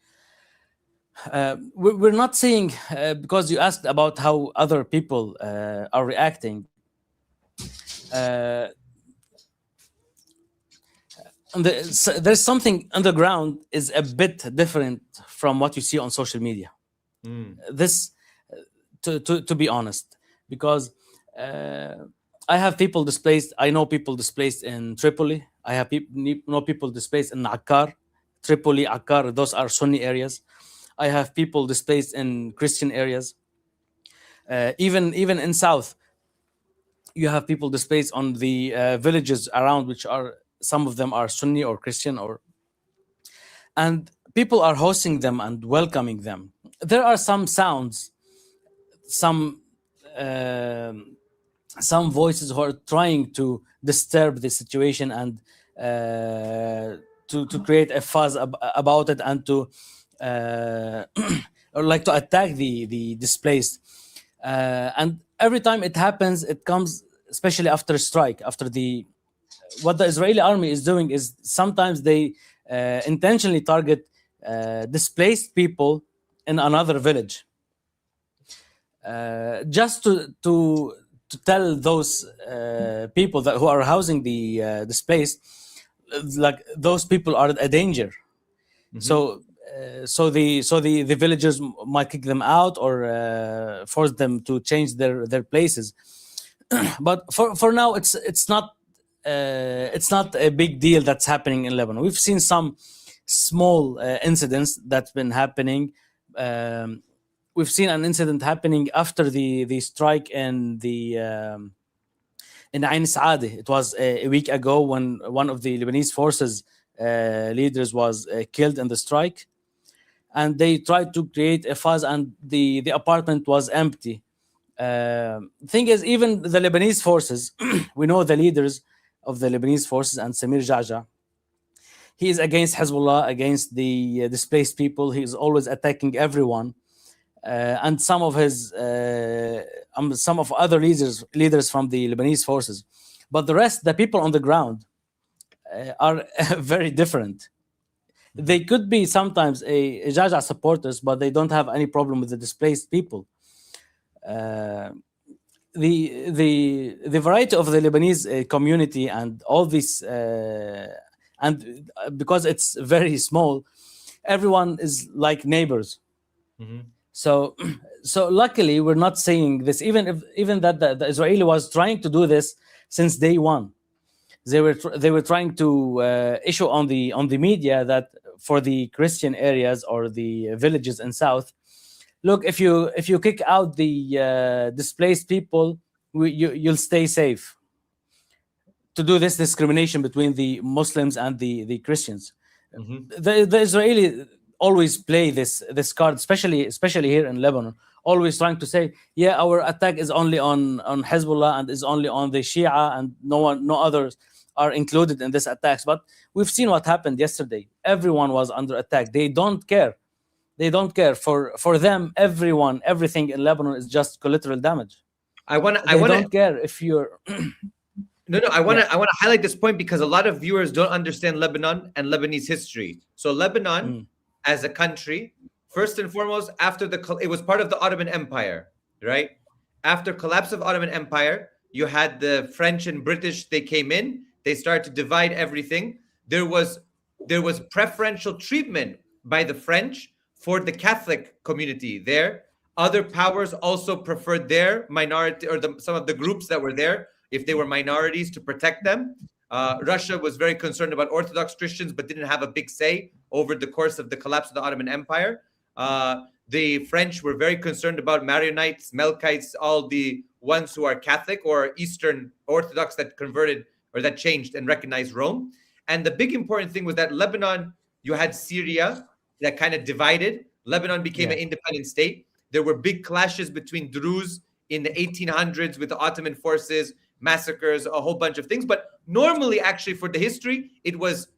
We're not saying, because you asked about how other people are reacting. There's something underground is a bit different from what you see on social media. This, to be honest, because I have people displaced. I know people displaced in Tripoli. I have know people displaced in Akkar, Tripoli, Akkar. Those are Sunni areas. I have people displaced in Christian areas. Even in South, you have people displaced on the villages around, which are, some of them are Sunni or Christian, and people are hosting them and welcoming them. There are some sounds, some voices who are trying to disturb the situation and to create a fuss about it, and to or like to attack the displaced. And every time it happens, it comes, especially after a strike, what the Israeli army is doing is sometimes they intentionally target displaced people in another village, just to tell those people who are housing the displaced, like those people are a danger. So the villagers might kick them out or force them to change their places. But for now, it's not a big deal that's happening in Lebanon. We've seen some small incidents that's been happening. We've seen an incident happening after the strike in Ain Saadi. It was a week ago when one of the Lebanese forces leaders was killed in the strike, and they tried to create a fuss, and the apartment was empty. Thing is, even the Lebanese forces, we know the leaders of the Lebanese forces, and Samir Jaja, he is against Hezbollah, against the displaced people. He is always attacking everyone. And some of other leaders from the Lebanese forces. But the rest, the people on the ground, are very different. They could be sometimes a Jaja supporters, but they don't have any problem with the displaced people. The variety of the Lebanese community and all this, and because it's very small, everyone is like neighbors. So luckily, we're not saying this. Even that the Israeli was trying to do this since day one. They were trying to issue on the media that for the Christian areas or the villages in South, look, if you kick out the displaced people, you'll stay safe. To do this discrimination between the Muslims and the Christians, the Israeli always play this card, especially here in Lebanon, always trying to say, yeah, our attack is only on Hezbollah and is only on the Shia, and no others are included in this attacks. But we've seen what happened yesterday. Everyone was under attack. They don't care. For them, everything in Lebanon is just collateral damage. I don't care if you're I want to highlight this point because a lot of viewers don't understand Lebanon and Lebanese history. So Lebanon as a country, first and foremost, it was part of the Ottoman Empire, right? After collapse of Ottoman Empire, you had the French and British. They came in. They started to divide everything. There was preferential treatment by the French for the Catholic community there. Other powers also preferred their minority or some of the groups that were there, if they were minorities, to protect them. Russia was very concerned about Orthodox Christians, but didn't have a big say over the course of the collapse of the Ottoman Empire. The French were very concerned about Maronites, Melkites, all the ones who are Catholic or Eastern Orthodox that converted or that changed and recognized Rome. And the big important thing was that Lebanon, you had Syria that kind of divided. Lebanon became an independent state. There were big clashes between Druze in the 1800s with the Ottoman forces, massacres, a whole bunch of things. But normally, actually, for the history, it was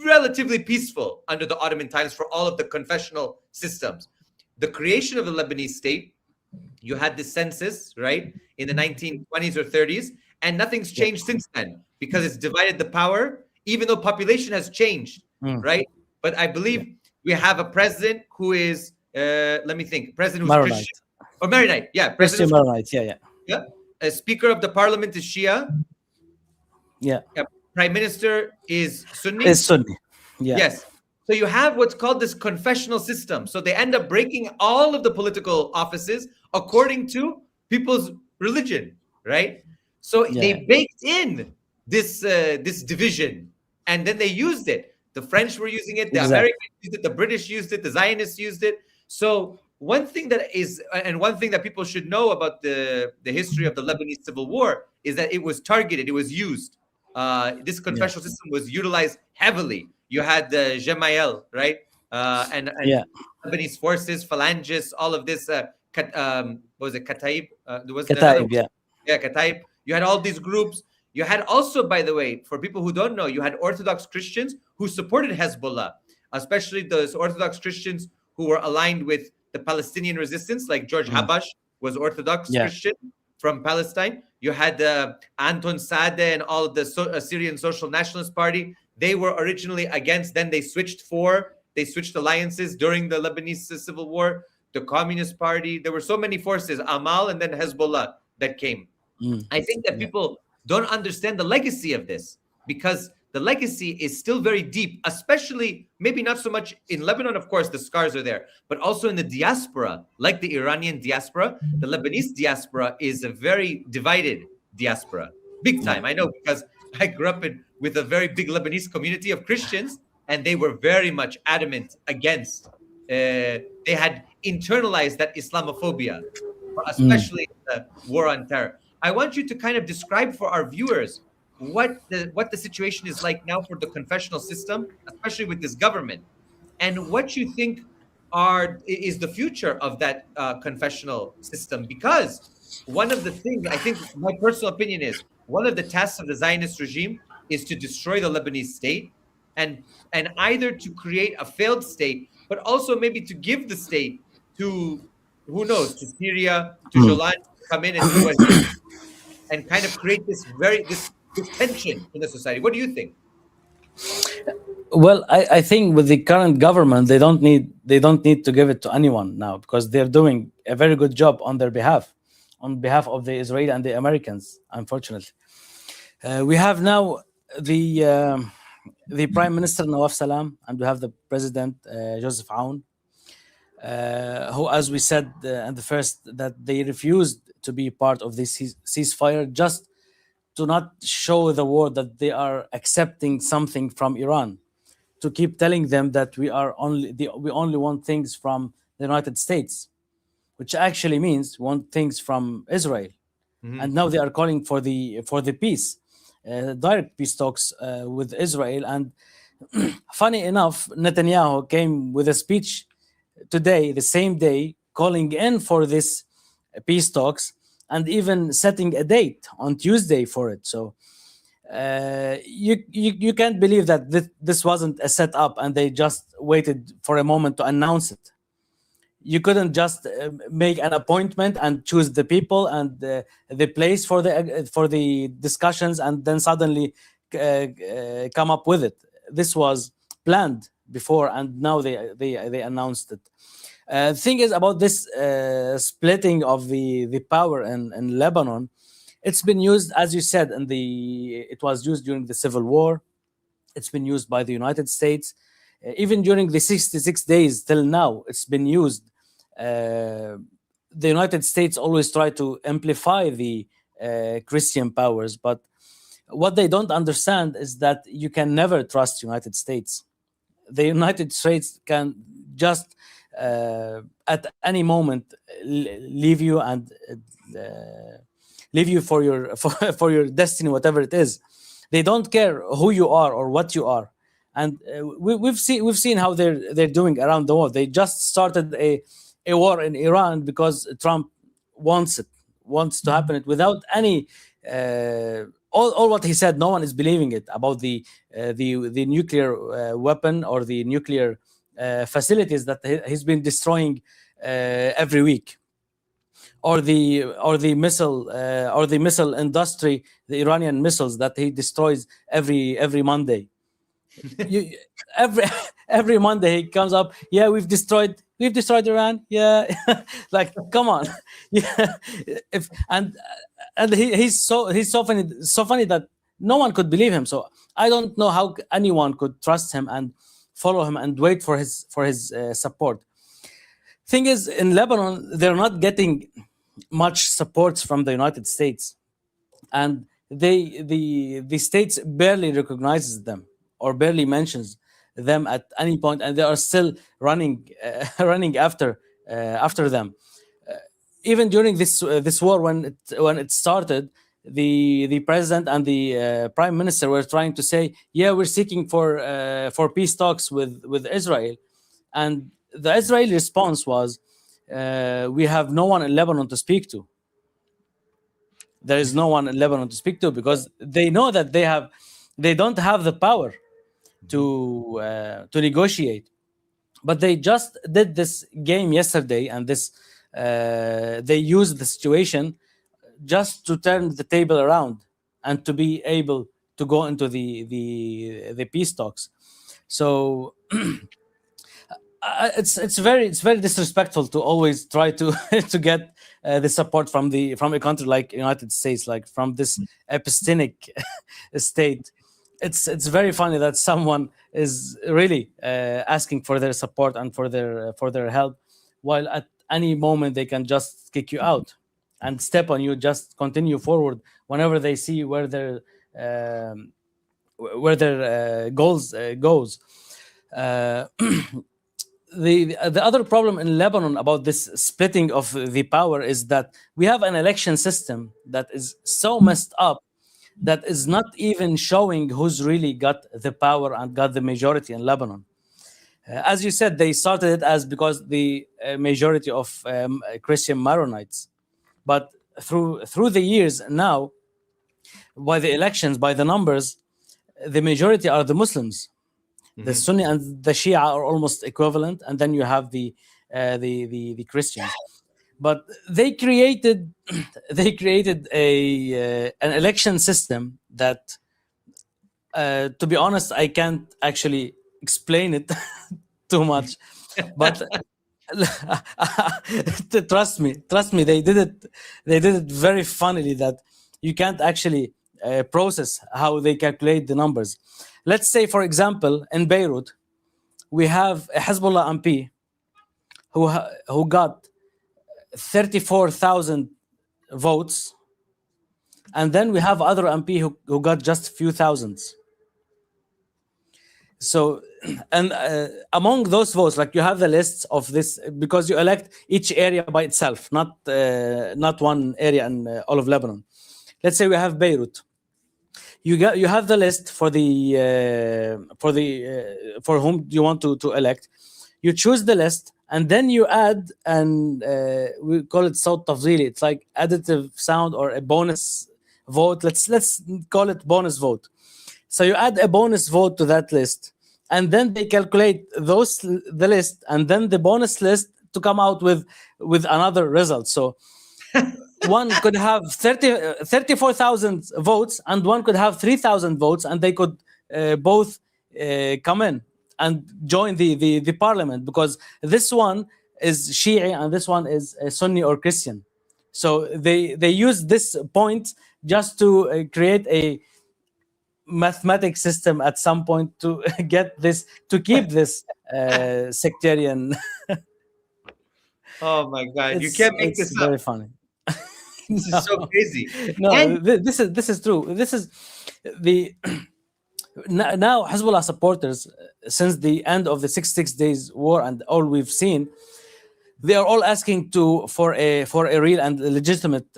relatively peaceful under the Ottoman times for all of the confessional systems. The creation of the Lebanese state, you had the census, right, in the 1920s or 30s, and nothing's changed since then because it's divided the power even though population has changed, right? But I believe we have a president who is, let me think, president who's Maronite. Christian. Or Maronite, yeah. Christian Maronite, yeah. A Speaker of the Parliament is Shia. Yeah. Prime Minister is Sunni. Is Sunni. Yeah. Yes. So you have what's called this confessional system. So they end up breaking all of the political offices according to people's religion, right? So they baked in this this division, and then they used it. The French were using it, the Americans used it, the British used it, the Zionists used it. So one thing that is, and one thing that people should know about the history of the Lebanese Civil War is that it was targeted, it was used. This confessional system was utilized heavily. You had the Gemayel, right? And Lebanese forces, phalangists, all of this. What was it? Kataib? Kataib, yeah, Kataib. You had all these groups. You had also, by the way, for people who don't know, you had Orthodox Christians who supported Hezbollah, especially those Orthodox Christians who were aligned with the Palestinian resistance, like George Habash was Orthodox Christian from Palestine. You had Anton Sadeh and all of the Syrian Social Nationalist Party. They were originally against, then they switched alliances during the Lebanese Civil War. The Communist Party, there were so many forces, Amal and then Hezbollah that came. I think that people don't understand the legacy of this, because the legacy is still very deep, especially maybe not so much in Lebanon, of course, the scars are there, but also in the diaspora, like the Iranian diaspora. The Lebanese diaspora is a very divided diaspora, big time. I know, because I grew up with a very big Lebanese community of Christians, and they were very much adamant against. They had internalized that Islamophobia, especially the war on terror. I want you to kind of describe for our viewers what the situation is like now for the confessional system, especially with this government, and what you think is the future of that confessional system. Because one of the things, I think my personal opinion is, one of the tasks of the Zionist regime is to destroy the Lebanese state, and either to create a failed state, but also maybe to give the state to, who knows, to Syria, to Jolan, to come in and do it, and kind of create this tension in the society. What do you think? Well, I think with the current government, they don't need to give it to anyone now, because they're doing a very good job on their behalf, on behalf of the Israeli and the Americans. Unfortunately, we have now the Prime Minister Nawaf Salam, and we have the President Joseph Aoun, who, as we said in the first, that they refused to be part of this ceasefire, just to not show the world that they are accepting something from Iran, to keep telling them that we only want things from the United States, which actually means we want things from Israel. And now they are calling for the peace, direct peace talks with Israel. And funny enough, Netanyahu came with a speech today, the same day, calling in for this peace talks, and even setting a date on Tuesday for it. So you can't believe that this wasn't a setup and they just waited for a moment to announce it. You couldn't just make an appointment and choose the people and the place for the discussions and then suddenly come up with it. This was planned before, and now they announced it. Thing is about this splitting of the power in Lebanon. It's been used, as you said, it was used during the Civil War. It's been used by the United States. Even during the 66 days till now, it's been used. The United States always try to amplify the Christian powers, but what they don't understand is that you can never trust United States. The United States can just at any moment leave you and leave you for your destiny, whatever it is. They don't care who you are or what you are. And we've seen how they're doing around the world. They just started a war in Iran because Trump wants to happen it without any all what he said. No one is believing it about the nuclear weapon or the nuclear facilities that he's been destroying every week, or the missile industry, the Iranian missiles that he destroys every Monday. you, every every Monday he comes up. Yeah, we've destroyed Iran. Yeah, like come on. Yeah, and he's so funny that no one could believe him. So I don't know how anyone could trust him and follow him and wait for his support. Thing is, in Lebanon, they're not getting much support from the United States, and the states barely recognizes them or barely mentions them at any point, and they are still running after them. Even during this war, when it started, the president and the prime minister were trying to say, yeah, we're seeking for peace talks with Israel, and the Israeli response was, we have no one in Lebanon to speak to. There is no one in Lebanon to speak to, because they know that they don't have the power to negotiate. But they just did this game yesterday, and they used the situation just to turn the table around and to be able to go into the peace talks. So it's very disrespectful to always try to to get the support from a country like United States, like from this epistemic state. It's very funny that someone is really asking for their support and for their help, while at any moment they can just kick you out and step on you, just continue forward whenever they see where their goals goes. The other problem in Lebanon about this splitting of the power is that we have an election system that is so messed up that is not even showing who's really got the power and got the majority in Lebanon. As you said, they started it as because the majority of Christian Maronites, but through the years now, by the elections, by the numbers, the majority are the Muslims. The Sunni and the Shia are almost equivalent, and then you have the Christians. But they created an election system that, to be honest, I can't actually explain it too much. But trust me, they did it very funnily that you can't actually process how they calculate the numbers. Let's say, for example, in Beirut, we have a Hezbollah MP who got 34,000 votes, and then we have other MP who got just a few thousands. So, and among those votes, like you have the lists of this, because you elect each area by itself, not one area in all of Lebanon. Let's say we have Beirut. You have the list for whom you want to elect. You choose the list, and then you add, and we call it Sawt Tafdili. It's like additive sound or a bonus vote. Let's call it bonus vote. So you add a bonus vote to that list, and then they calculate the list, and then the bonus list to come out with another result. So one could have 34,000 votes, and one could have 3,000 votes, and they could both come in and join the parliament, because this one is Shi'i and this one is Sunni or Christian. So they use this point just to create a mathematic system at some point to get this, to keep this sectarian. Oh my God! You can't make this up. It's very funny. This is so crazy. No, this is true. This is the now Hezbollah supporters, since the end of the 6 days war and all we've seen, they are all asking for a real and legitimate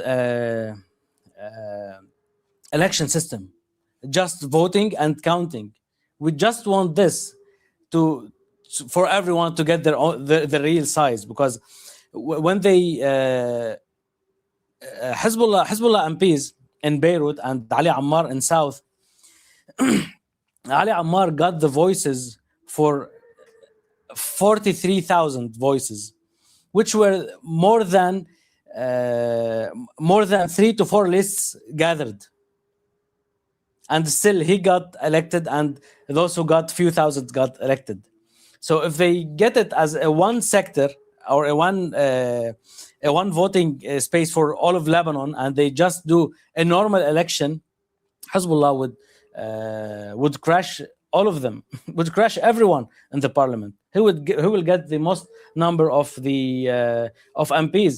election system, just voting and counting. We just want this for everyone to get the real size, because when they Hezbollah MPs in Beirut and Ali Ammar in South, Ali Ammar got the voices for 43,000 voices, which were more than 3 to 4 lists gathered. and still he got elected, and those who got few thousand got elected. So if they get it as a one sector or a one voting space for all of Lebanon, and they just do a normal election, Hezbollah would crash all of them, would crash everyone in the parliament. Who will get the most number of the of MPs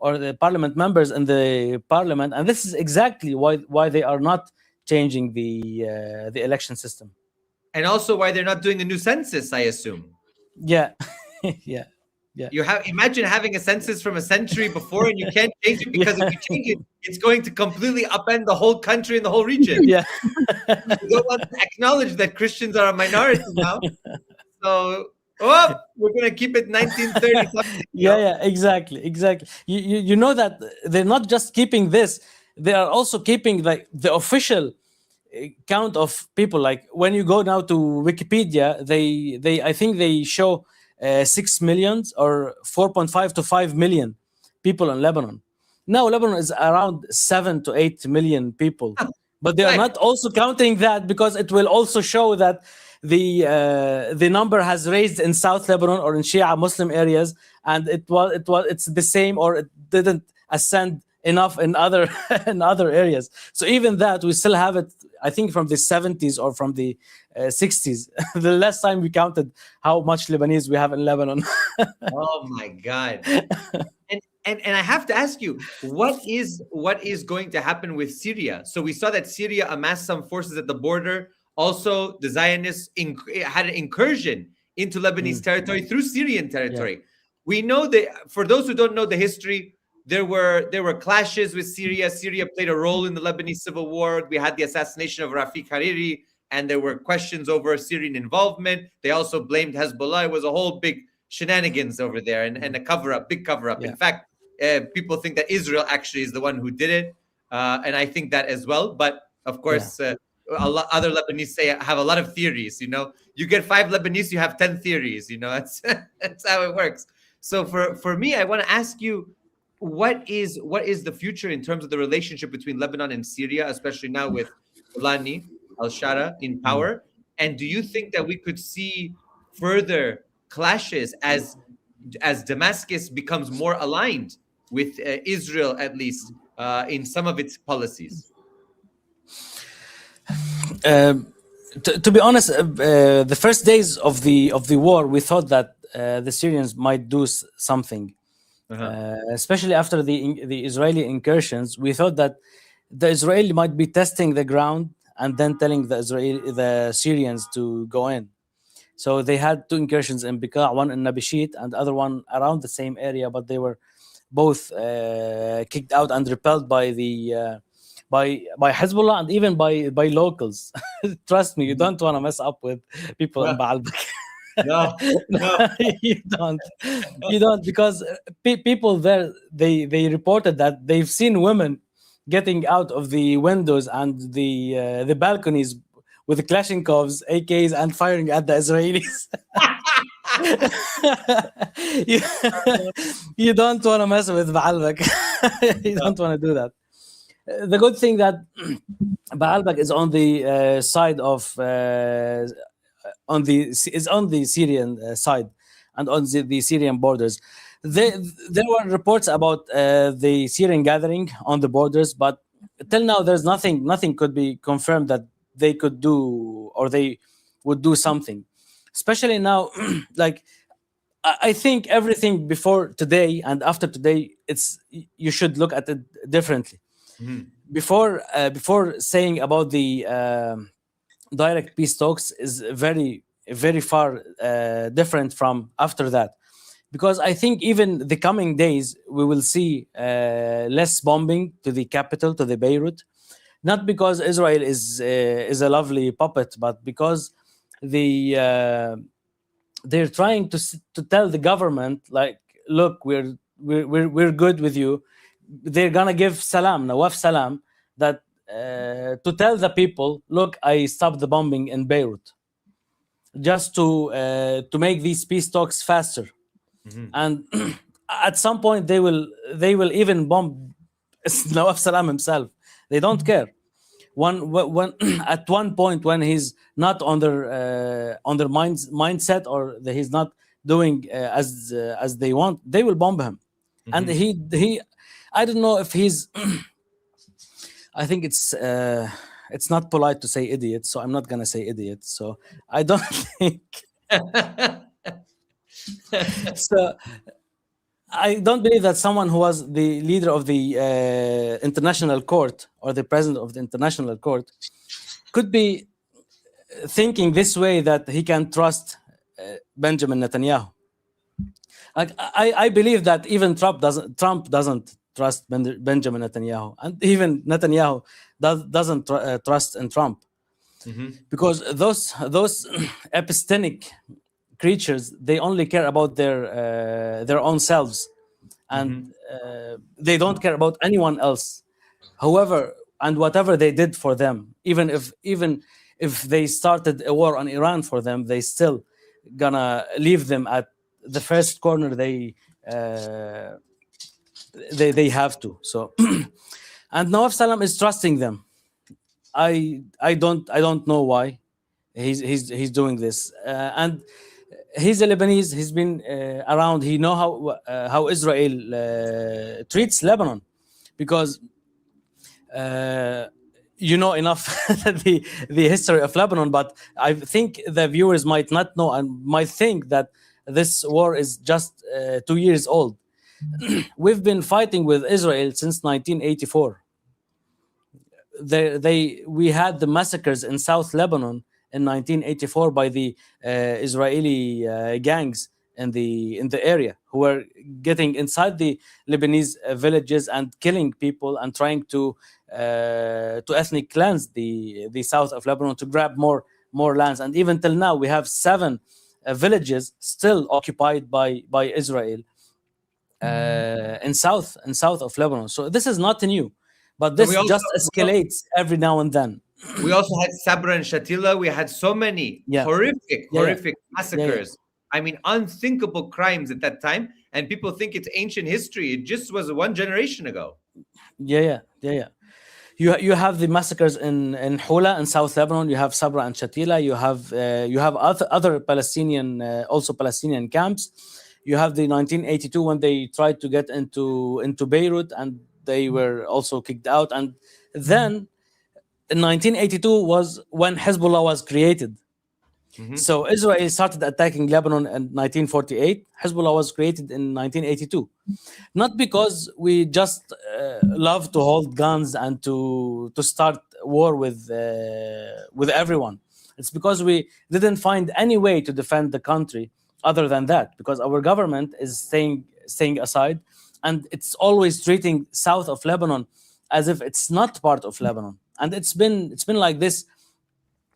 or the parliament members in the parliament? And this is exactly why they are not changing the election system. And also why they're not doing a new census, I assume. Yeah, yeah. Imagine having a census from a century before, and you can't change it because if you change it, it's going to completely upend the whole country and the whole region. Yeah. You don't want to acknowledge that Christians are a minority now. So we're going to keep it 1930. Yeah, exactly. You know that they're not just keeping this; they are also keeping like the official count of people. Like when you go now to Wikipedia, they I think they show 6 million or 4.5 to 5 million people in Lebanon. Now Lebanon is around 7 to 8 million people, but they are not also counting that, because it will also show that the number has raised in South Lebanon or in Shia Muslim areas, and it's the same, or it didn't ascend enough in other in other areas. So even that, we still have it, I think, from the 70s or from the 60s. The last time we counted how much Lebanese we have in Lebanon. Oh my God. And I have to ask you, what is going to happen with Syria? So we saw that Syria amassed some forces at the border. Also, the Zionists had an incursion into Lebanese territory through Syrian territory. Yeah. We know that, for those who don't know the history, there were clashes with Syria. Syria played a role in the Lebanese civil war. We had the assassination of Rafiq Hariri, and there were questions over Syrian involvement. They also blamed Hezbollah. It was a whole big shenanigans over there, and a cover-up, big cover-up. Yeah. In fact, people think that Israel actually is the one who did it, and I think that as well. But of course, other Lebanese have a lot of theories. You know, you get 5 Lebanese, you have 10 theories. You know, that's how it works. So for me, I want to ask you, what is the future in terms of the relationship between Lebanon and Syria, especially now with Golani al-Shara in power? And do you think that we could see further clashes as Damascus becomes more aligned with Israel, at least in some of its policies? To be honest, the first days of the war, we thought that the Syrians might do something. Especially after the Israeli incursions, we thought that the Israeli might be testing the ground and then telling the Syrians to go in. So they had 2 incursions in Bekaa, one in Nabishit and the other one around the same area, but they were both kicked out and repelled by the by Hezbollah and even by locals. Trust me, you don't want to mess up with people in Baalbek. No. You don't, because people there, they reported that they've seen women getting out of the windows and the balconies with the Kalashnikovs, AKs, and firing at the Israelis. You don't want to mess with Baalbek. You don't want to do that. The good thing that Baalbek is on the side of on the Syrian side and on the Syrian borders. There were reports about the Syrian gathering on the borders, but till now there's nothing could be confirmed that they could do or they would do something. Especially now, like I think everything before today and after today, you should look at it differently. Mm-hmm. Before saying about the direct peace talks is very, very far different from after that, because I think even the coming days we will see less bombing to the capital, to the Beirut, not because Israel is a lovely puppet, but because they're trying to tell the government, like, look, we're good with you. They're gonna give salam, nawaf salam, that to tell the people, look, I stopped the bombing in Beirut, just to make these peace talks faster. Mm-hmm. And at some point they will even bomb Nawaf Salam himself. They don't care. when at one point when he's not on their mindset, or that he's not doing as they want, they will bomb him. And he I don't know if he's I think it's not polite to say idiot, so I'm not gonna say idiot. So I don't think so. I don't believe that someone who was the leader of the international court, or the president of the international court, could be thinking this way, that he can trust Benjamin Netanyahu. Like, I believe that even Trump doesn't trust Benjamin Netanyahu, and even Netanyahu doesn't trust in Trump, because those epistemic creatures, they only care about their own selves, and they don't care about anyone else, however and whatever they did for them. Even if they started a war on Iran for them, they still gonna leave them at the first corner they have to. So and Nawaf Salam is trusting them. I don't know why he's doing this, and he's a Lebanese. He's been around. He know how Israel treats Lebanon, because you know enough the history of Lebanon. But I think the viewers might not know, and might think that this war is just 2 years old. We've been fighting with Israel since 1984. We had the massacres in South Lebanon in 1984 by the Israeli gangs in the area, who were getting inside the Lebanese villages and killing people and trying to ethnic cleanse the south of Lebanon to grab more lands. And even till now, we have 7 villages still occupied by Israel in south of Lebanon. So this is not new, but this just escalates every now and then. We also had Sabra and Shatila. We had so many horrific massacres. I mean, unthinkable crimes at that time. And people think it's ancient history. It just was 1 generation ago. Yeah. You have the massacres in Hula in South Lebanon. You have Sabra and Shatila. You have other Palestinian camps. You have the 1982 when they tried to get into Beirut, and they were also kicked out. And then in 1982 was when Hezbollah was created. So Israel started attacking Lebanon in 1948. Hezbollah was created in 1982. Not because we just love to hold guns and to start war with everyone. It's because we didn't find any way to defend the country other than that, because our government is staying aside, and it's always treating south of Lebanon as if it's not part of Lebanon. And it's been like this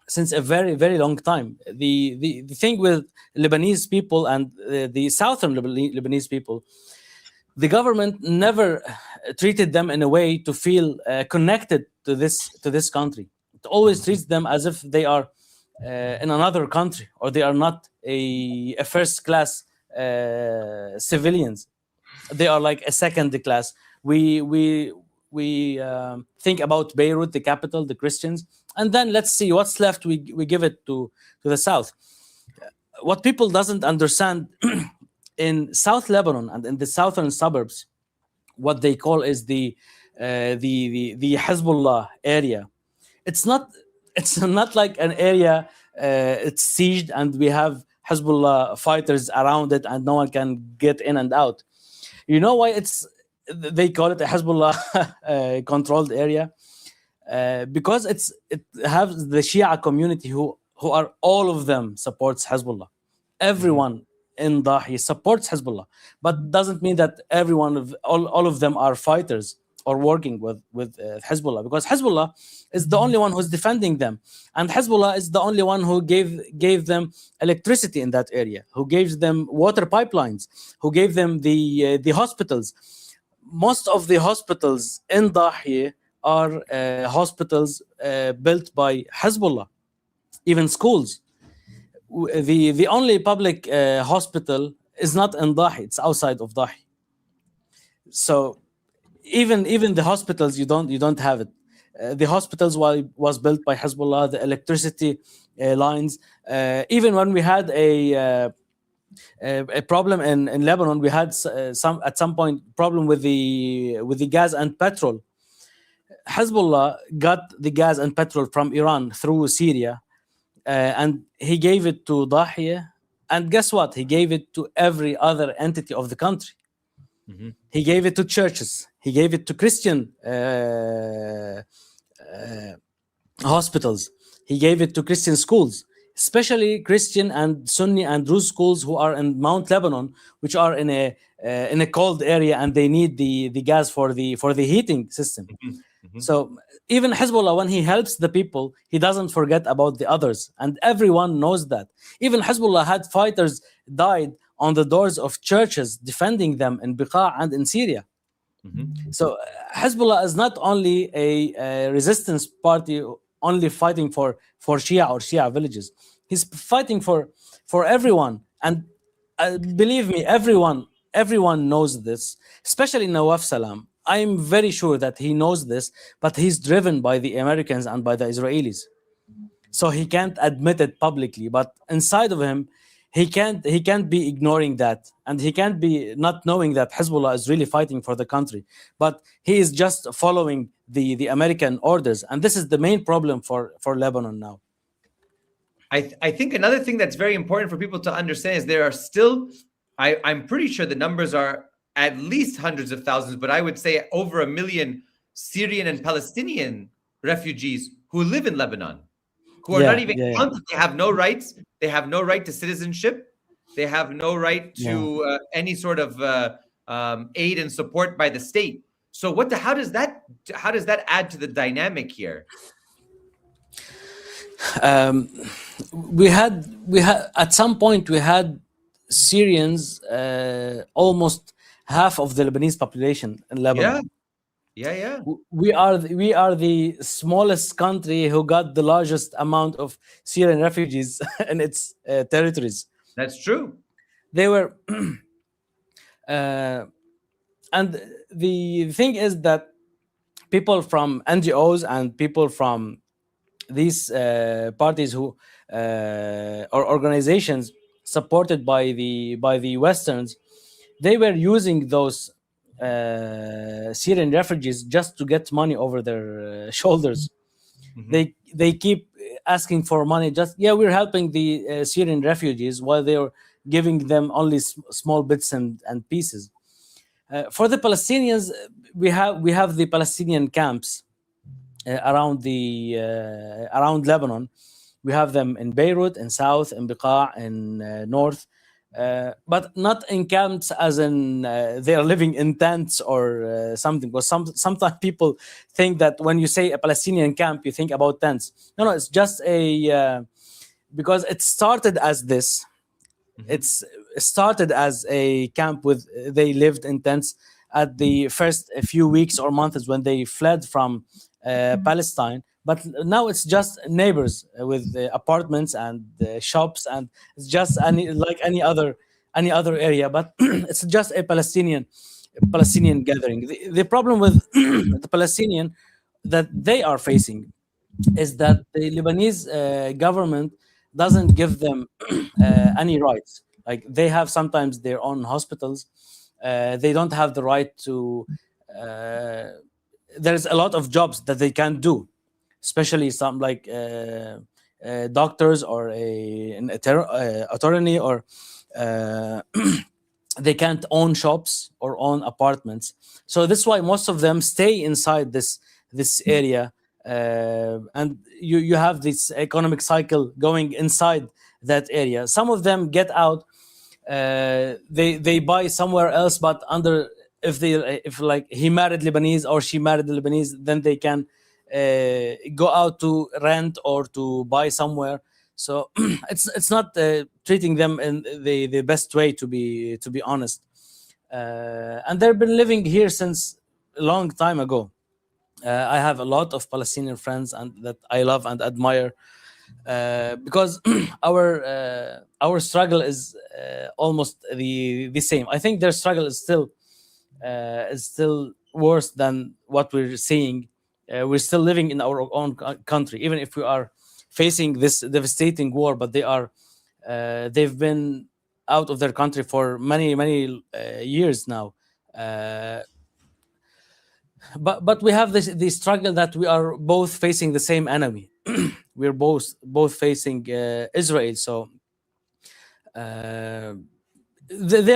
since a very, very long time. The thing with Lebanese people and the southern Lebanese people, the government never treated them in a way to feel connected to this country. It always treats them as if they are in another country, or they are not a first class civilians. They are like a second class. We think about Beirut, the capital, the Christians, and then let's see what's left. We give it to the south. What people doesn't understand in South Lebanon and in the southern suburbs, what they call is the Hezbollah area. It's not like an area it's sieged and we have Hezbollah fighters around it and no one can get in and out. You know why they call it a Hezbollah controlled area? Because it has the Shia community who are, all of them supports Hezbollah. Everyone in Dahi supports Hezbollah, but doesn't mean that all of them are fighters or working with Hezbollah, because Hezbollah is the only one who's defending them, and Hezbollah is the only one who gave them electricity in that area, who gave them water pipelines, who gave them the hospitals. Most of the hospitals in Dahi are hospitals built by Hezbollah, even schools. The only public hospital is not in Dahi; it's outside of Dahi. So even the hospitals, you don't have it. the hospitals was built by Hezbollah, the electricity lines. Even when we had a problem in Lebanon, we had at some point problem with the gas and petrol. Hezbollah got the gas and petrol from Iran through Syria, and he gave it to Dahiya. And guess what? He gave it to every other entity of the country. Mm-hmm. He gave it to churches. He gave it to Christian hospitals. He gave it to Christian schools, especially Christian and Sunni and Druze schools who are in Mount Lebanon, which are in a cold area, and they need the gas for the heating system. Mm-hmm. Mm-hmm. So even Hezbollah, when he helps the people, he doesn't forget about the others, and everyone knows that. Even Hezbollah had fighters died on the doors of churches defending them in Beqa and in Syria. Mm-hmm. So Hezbollah is not only a resistance party only fighting for Shia or Shia villages. He's fighting for everyone, and believe me, everyone knows this, especially Nawaf Salam. I'm very sure that he knows this, but he's driven by the Americans and by the Israelis. So he can't admit it publicly, but inside of him, he can't be ignoring that, and he can't be not knowing that Hezbollah is really fighting for the country. But he is just following the American orders, and this is the main problem for Lebanon now. I think another thing that's very important for people to understand is there are still, I'm pretty sure the numbers are at least hundreds of thousands, but I would say over 1 million Syrian and Palestinian refugees who live in Lebanon, who are not even counted. They have no rights. They have no right to citizenship. They have no right to any sort of aid and support by the state. So how does that add to the dynamic here? We had at some point we had Syrians, almost half of the Lebanese population in Lebanon. Yeah. We are the smallest country who got the largest amount of Syrian refugees in its territories. That's true. They were, and the thing is that people from NGOs and people from these parties who or organizations supported by the Westerns, they were using those Syrian refugees just to get money over their shoulders. Mm-hmm. They keep asking for money. We're helping the Syrian refugees while they're giving them only small bits and pieces. For the Palestinians, we have the Palestinian camps around Lebanon. We have them in Beirut, in south, in Beqa, in north. But not in camps as in they are living in tents or something. Because sometimes people think that when you say a Palestinian camp, you think about tents. No, it's just because it started as this. Mm-hmm. It's started as a camp with they lived in tents at the first few weeks or months when they fled from Palestine. But now it's just neighbors with apartments and shops, and it's just like any other area. But it's just a Palestinian gathering. The problem with the Palestinian that they are facing is that the Lebanese government doesn't give them any rights. Like they have sometimes their own hospitals. They don't have the right to. There's a lot of jobs that they can't do, especially some like doctors or an attorney, or they can't own shops or own apartments. So that's why most of them stay inside this area, and you have this economic cycle going inside that area. Some of them get out, they buy somewhere else, but if like he married Lebanese or she married Lebanese, then they can go out to rent or to buy somewhere. So it's not treating them in the best way, to be honest. And they've been living here since a long time ago. I have a lot of Palestinian friends and that I love and admire, because our struggle is almost the same. I think their struggle is still worse than what we're seeing we're still living in our own country, even if we are facing this devastating war. But they've been out of their country for many years now. But we have the struggle that we are both facing the same enemy. We're both facing Israel. So they're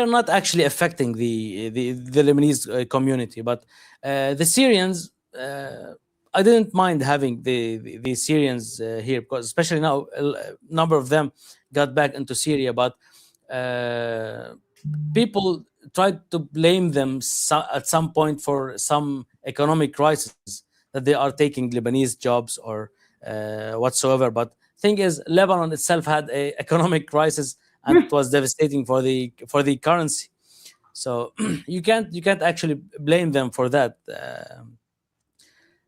not actually affecting the Lebanese community, but the Syrians. I didn't mind having the Syrians here, because especially now a number of them got back into Syria, but people tried to blame them at some point for some economic crisis, that they are taking Lebanese jobs or whatsoever. But thing is, Lebanon itself had an economic crisis, and it was devastating for the currency. So you can't actually blame them for that.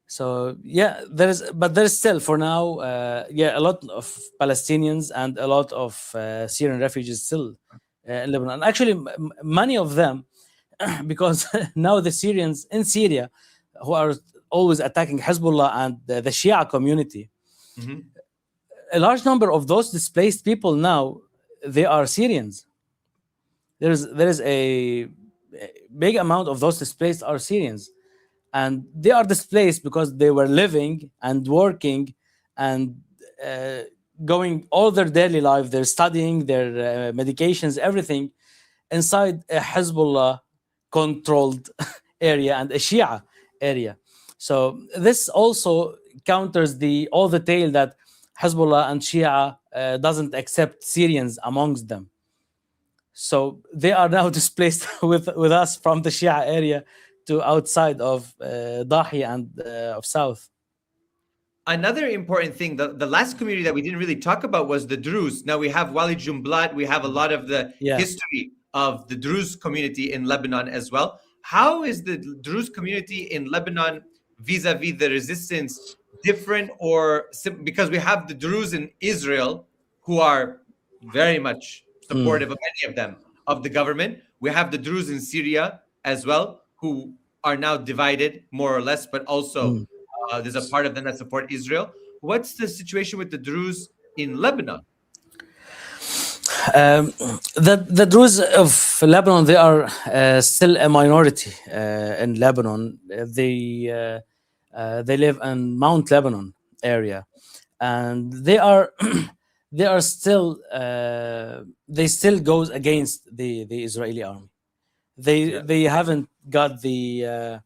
So yeah, there's still for now, a lot of Palestinians and a lot of Syrian refugees still in Lebanon. Actually, many of them, because now the Syrians in Syria, who are always attacking Hezbollah and the Shia community, a large number of those displaced people now, they are Syrians. There is a big amount of those displaced are Syrians. And they are displaced because they were living and working and going all their daily life. They're studying, their medications, everything inside a Hezbollah-controlled area and a Shia area. So this also counters all the tale that Hezbollah and Shia doesn't accept Syrians amongst them. So they are now displaced with us from the Shia area to outside of Dahi and of South. Another important thing, the last community that we didn't really talk about was the Druze. Now we have Wali Jumblat, we have a lot of the history of the Druze community in Lebanon as well. How is the Druze community in Lebanon vis-a-vis the resistance different, or because we have the Druze in Israel who are very much supportive of any of them, of the government. We have the Druze in Syria as well, who are now divided more or less, but also there's a part of them that support Israel. What's the situation with the Druze in Lebanon? The Druze of Lebanon, they are still a minority in Lebanon. They live in Mount Lebanon area, and they still goes against the Israeli army. They haven't got the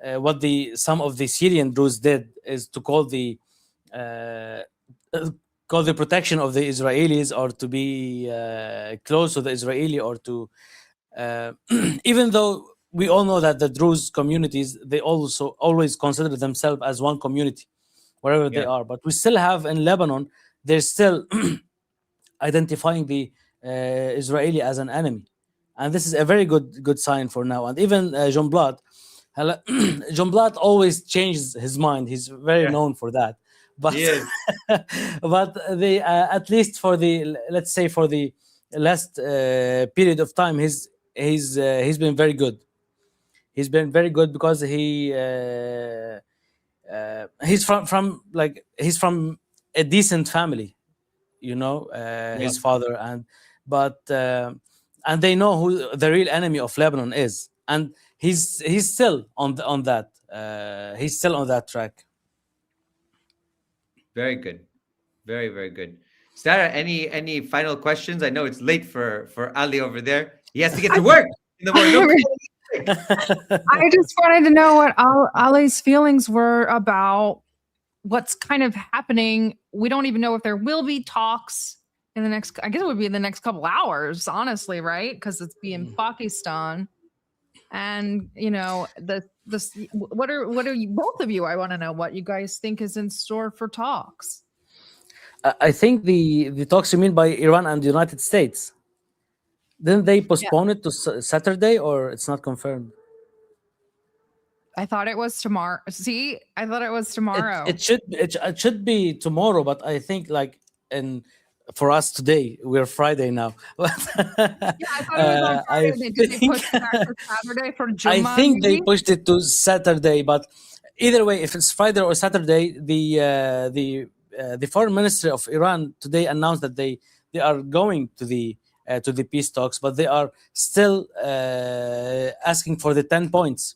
what some of the Syrian Druze did is to call the protection of the Israelis, or to be close to the Israeli, or to even though we all know that the Druze communities, they also always consider themselves as one community wherever they are, but we still have in Lebanon, they're still identifying the Israeli as an enemy. And this is a very good sign for now. And even Jumblat always changes his mind. He's very known for that. But but they at least for the, let's say, for the last period of time, he's been very good. He's been very good because he's from a decent family, you know, his father, and they know who the real enemy of Lebanon is, and he's still on that. He's still on that track. Very good, very, very good. Sarah, any final questions? I know it's late for Ali over there. He has to get to work in the morning. I just wanted to know what Ali's feelings were about what's kind of happening. We don't even know if there will be talks in the next, I guess it would be in the next couple hours, honestly, right? Because it's in Pakistan. And, you know, what are you, both of you, I want to know what you guys think is in store for talks. I think the talks you mean by Iran and the United States. Didn't they postpone it to Saturday, or it's not confirmed? I thought it was tomorrow. See, I thought it was tomorrow. It should be tomorrow, but I think for us today, we're Friday now. I thought it was on Friday. Did they push it back to Saturday for Jummah? I think they pushed it to Saturday, but either way, if it's Friday or Saturday, the foreign ministry of Iran today announced that they are going to the peace talks, but they are still asking for the 10 points,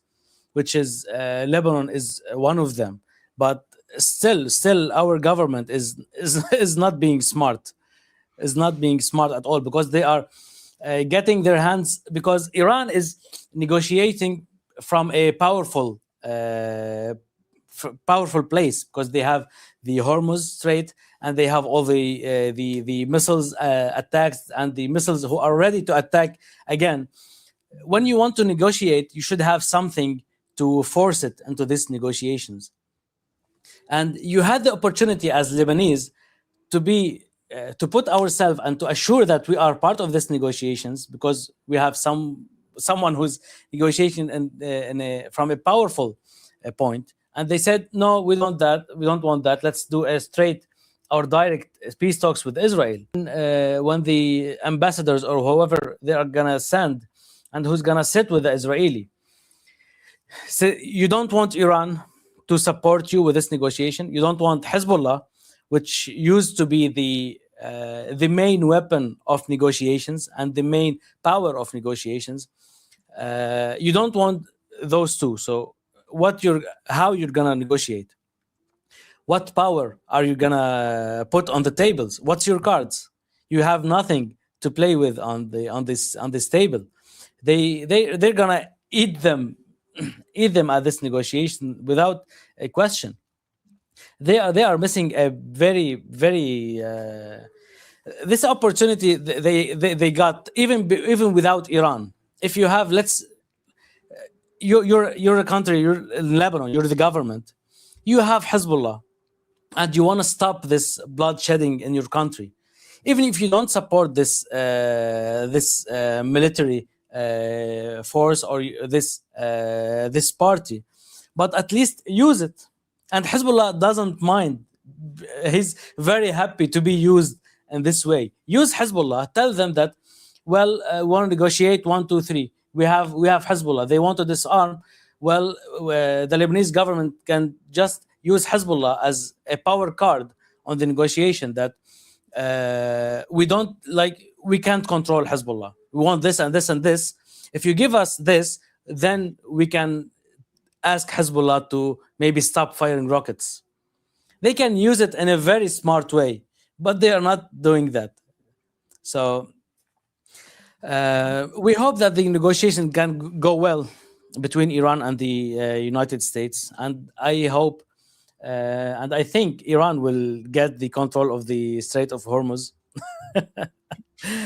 which is Lebanon is one of them. But still, our government is not being smart, is not being smart at all, because they are getting their hands, because Iran is negotiating from a powerful place, because they have the Hormuz Strait and they have all the missiles attacks and the missiles who are ready to attack again. When you want to negotiate, you should have something to force it into these negotiations. And you had the opportunity as Lebanese to be to put ourselves and to assure that we are part of these negotiations, because we have someone who's negotiating from a powerful point. And they said, no, we don't want that. Let's do a straight or direct peace talks with Israel. When the ambassadors or whoever they are gonna send and who's gonna sit with the Israeli, so you don't want Iran to support you with this negotiation. You don't want Hezbollah, which used to be the main weapon of negotiations and the main power of negotiations. You don't want those two. So how you're gonna negotiate? What power are you gonna put on the tables? What's your cards? You have nothing to play with on this table. They're gonna eat them at this negotiation without a question. They are missing a very this opportunity they got even without Iran. If you have, you're a country, you're in Lebanon, you're the government, you have Hezbollah, and you want to stop this bloodshedding in your country. Even if you don't support this military force or this party, but at least use it. And Hezbollah doesn't mind. He's very happy to be used in this way. Use Hezbollah. Tell them that, well, we want to negotiate 1, 2, 3. We have Hezbollah. They want to disarm. Well, the Lebanese government can just use Hezbollah as a power card on the negotiation, that we can't control Hezbollah. We want this and this and this. If you give us this, then we can ask Hezbollah to maybe stop firing rockets. They can use it in a very smart way, but they are not doing that. So we hope that the negotiation can go well between Iran and the United States. And I hope and I think Iran will get the control of the Strait of Hormuz.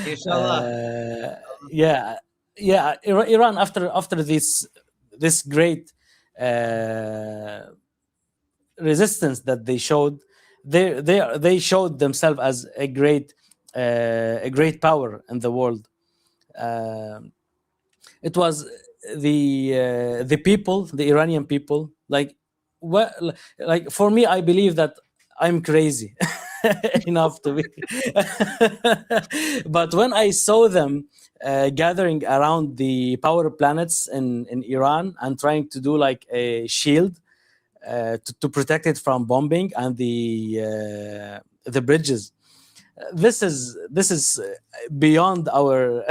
Inshallah. Iran after this great resistance that they showed, they showed themselves as a great power in the world. It was the people, the Iranian people, like for me, I believe that I'm crazy enough to be. But when I saw them gathering around the power planets in Iran and trying to do like a shield to protect it from bombing and the bridges, this is beyond our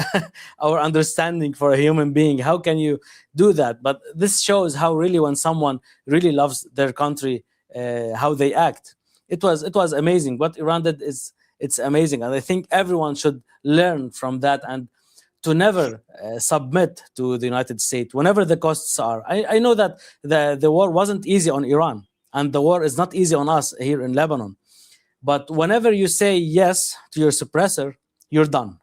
our understanding for a human being. How can you do that? But this shows how really, when someone really loves their country, how they act. It was amazing. What Iran did it's amazing, and I think everyone should learn from that and to never submit to the United States, whenever the costs are. I know that the war wasn't easy on Iran, and the war is not easy on us here in Lebanon. But whenever you say yes to your suppressor, you're done.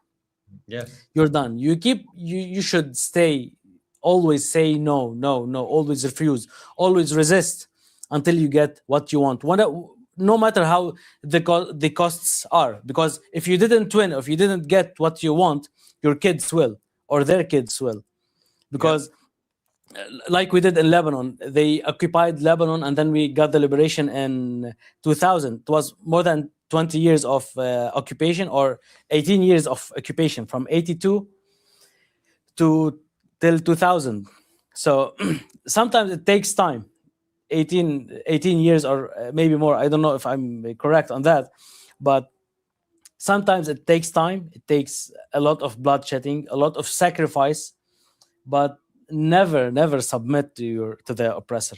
Yes. You're done. You should always say no, always refuse, always resist until you get what you want. No matter how the costs are. Because if you didn't win, if you didn't get what you want, your kids will, or their kids will. Because like we did in Lebanon, they occupied Lebanon, and then we got the liberation in 2000. It was more than 20 years of occupation, or 18 years of occupation, from 82 till 2000. So sometimes it takes time. 18 years or maybe more. I don't know if I'm correct on that, but sometimes it takes time. It takes a lot of bloodshedding, a lot of sacrifice, but never submit to the oppressor.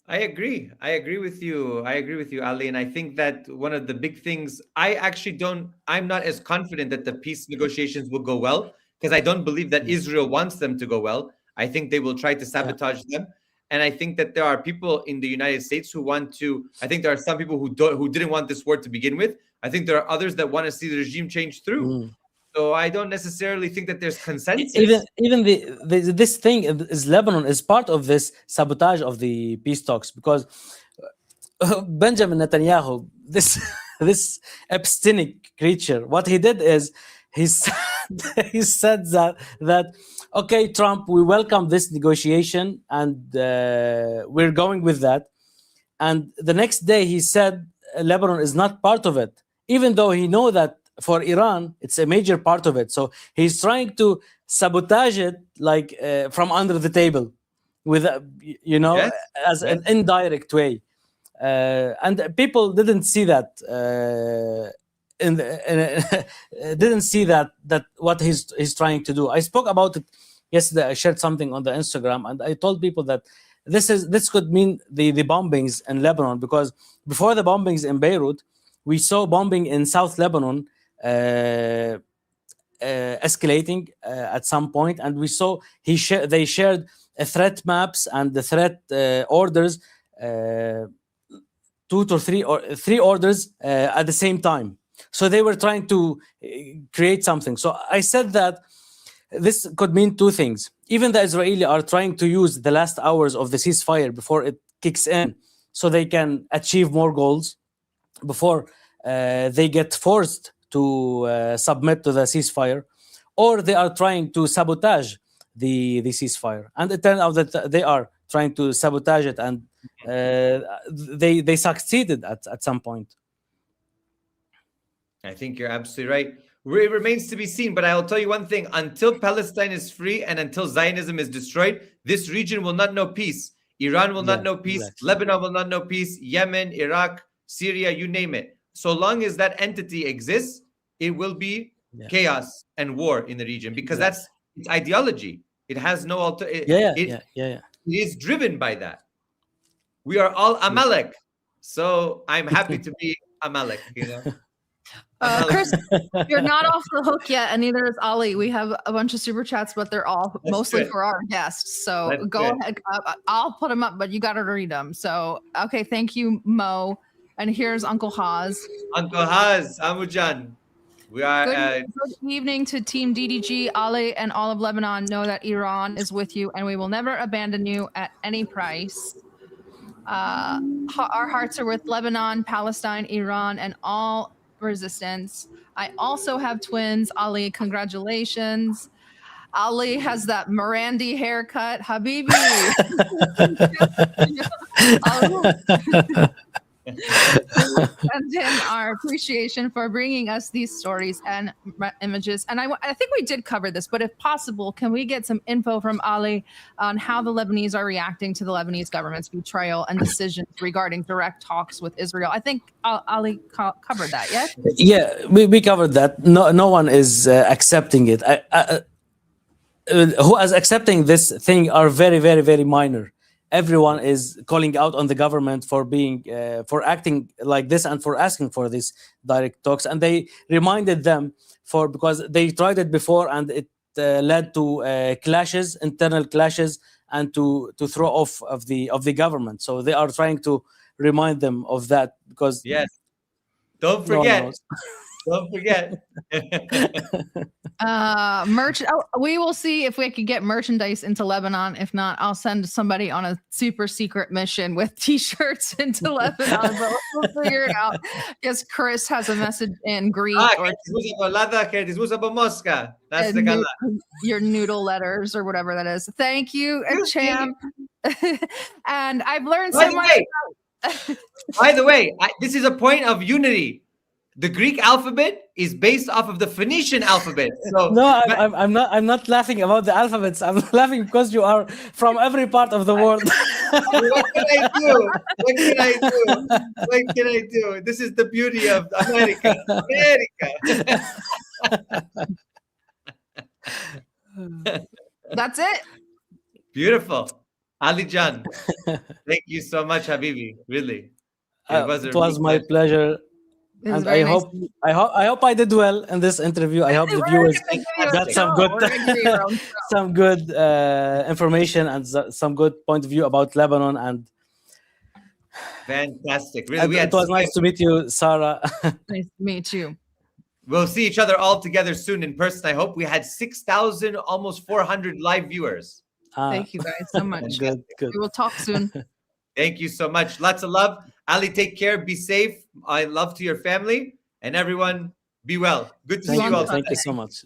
I agree with you, Ali. And I think that one of the big things, I'm not as confident that the peace negotiations will go well, because I don't believe that Israel wants them to go well. I think they will try to sabotage them. And I think that there are people in the United States who want to, I think there are some people who didn't want this war to begin with. I think there are others that want to see the regime change through. So I don't necessarily think that there's consensus. Even this thing is Lebanon is part of this sabotage of the peace talks, because Benjamin Netanyahu, this Epsteinic creature, what he did is he said that okay, Trump, we welcome this negotiation and we're going with that. And the next day he said Lebanon is not part of it, even though he know that for Iran it's a major part of it. So he's trying to sabotage it like from under the table, with as an indirect way. And people didn't see that. Didn't see that what he's trying to do. I spoke about it yesterday. I shared something on the Instagram, and I told people that this could mean the bombings in Lebanon, because before the bombings in Beirut, we saw bombing in South Lebanon escalating at some point, and we saw they shared threat maps and the threat orders, 2 to 3 or 3 orders at the same time. So they were trying to create something. So I said that this could mean 2 things. Even the Israelis are trying to use the last hours of the ceasefire before it kicks in, so they can achieve more goals before they get forced to submit to the ceasefire, or they are trying to sabotage the ceasefire. And it turned out that they are trying to sabotage it, and they succeeded at some point. I think you're absolutely right. It remains to be seen, but I will tell you one thing. Until Palestine is free and until Zionism is destroyed, this region will not know peace. Iran will not know peace. Exactly. Lebanon will not know peace. Yemen, Iraq, Syria, you name it. So long as that entity exists, it will be chaos and war in the region, because that's its ideology. It has no It is driven by that. We are all Amalek. So I'm happy to be Amalek, Chris, you're not off the hook yet, and neither is Ali. We have a bunch of super chats, but they're all mostly for our guests. So go ahead. I'll put them up, but you got to read them. So, okay, thank you, Mo. And here's Uncle Haz. Uncle Haz, Amujan. We are. Good evening to Team DDG, Ali, and all of Lebanon. Know that Iran is with you, and we will never abandon you at any price. Our hearts are with Lebanon, Palestine, Iran, and all resistance. I also have twins. Ali, congratulations. Ali has that Mirandi haircut. Habibi. Send him our appreciation for bringing us these stories and images. And I think we did cover this, but if possible, can we get some info from Ali on how the Lebanese are reacting to the Lebanese government's betrayal and decisions regarding direct talks with Israel? I think Ali covered that, yes? Yeah, we covered that. No one is accepting it. Who is accepting this thing are very, very, very minor. Everyone is calling out on the government for being for acting like this and for asking for these direct talks. And they reminded them because they tried it before and it led to clashes, internal clashes, and to throw off of the government. So they are trying to remind them of that, because don't forget. Don't forget. We will see if we can get merchandise into Lebanon. If not, I'll send somebody on a super secret mission with t-shirts into Lebanon, but we'll figure it out. Because Chris has a message in Greek your noodle letters or whatever that is. Thank you, champ. And I've learned so much. By the way, this is a point of unity. The Greek alphabet is based off of the Phoenician alphabet. So no, I'm not laughing about the alphabets. I'm laughing because you are from every part of the world. What can I do? What can I do? What can I do? This is the beauty of America. That's it. Beautiful. Ali Jan, thank you so much, Habibi. Really. It was my pleasure. And I hope I did well in this interview. I hope the viewers got some good information and some good point of view about Lebanon. And fantastic. Really, it was nice to meet you, Sarah. Nice to meet you. We'll see each other all together soon in person. I hope. We had 6,000, almost 400 live viewers. Thank you guys so much. Good. We will talk soon. Thank you so much. Lots of love. Ali, take care. Be safe. I love to your family. And everyone, be well. Good to see you all. Thank you so much.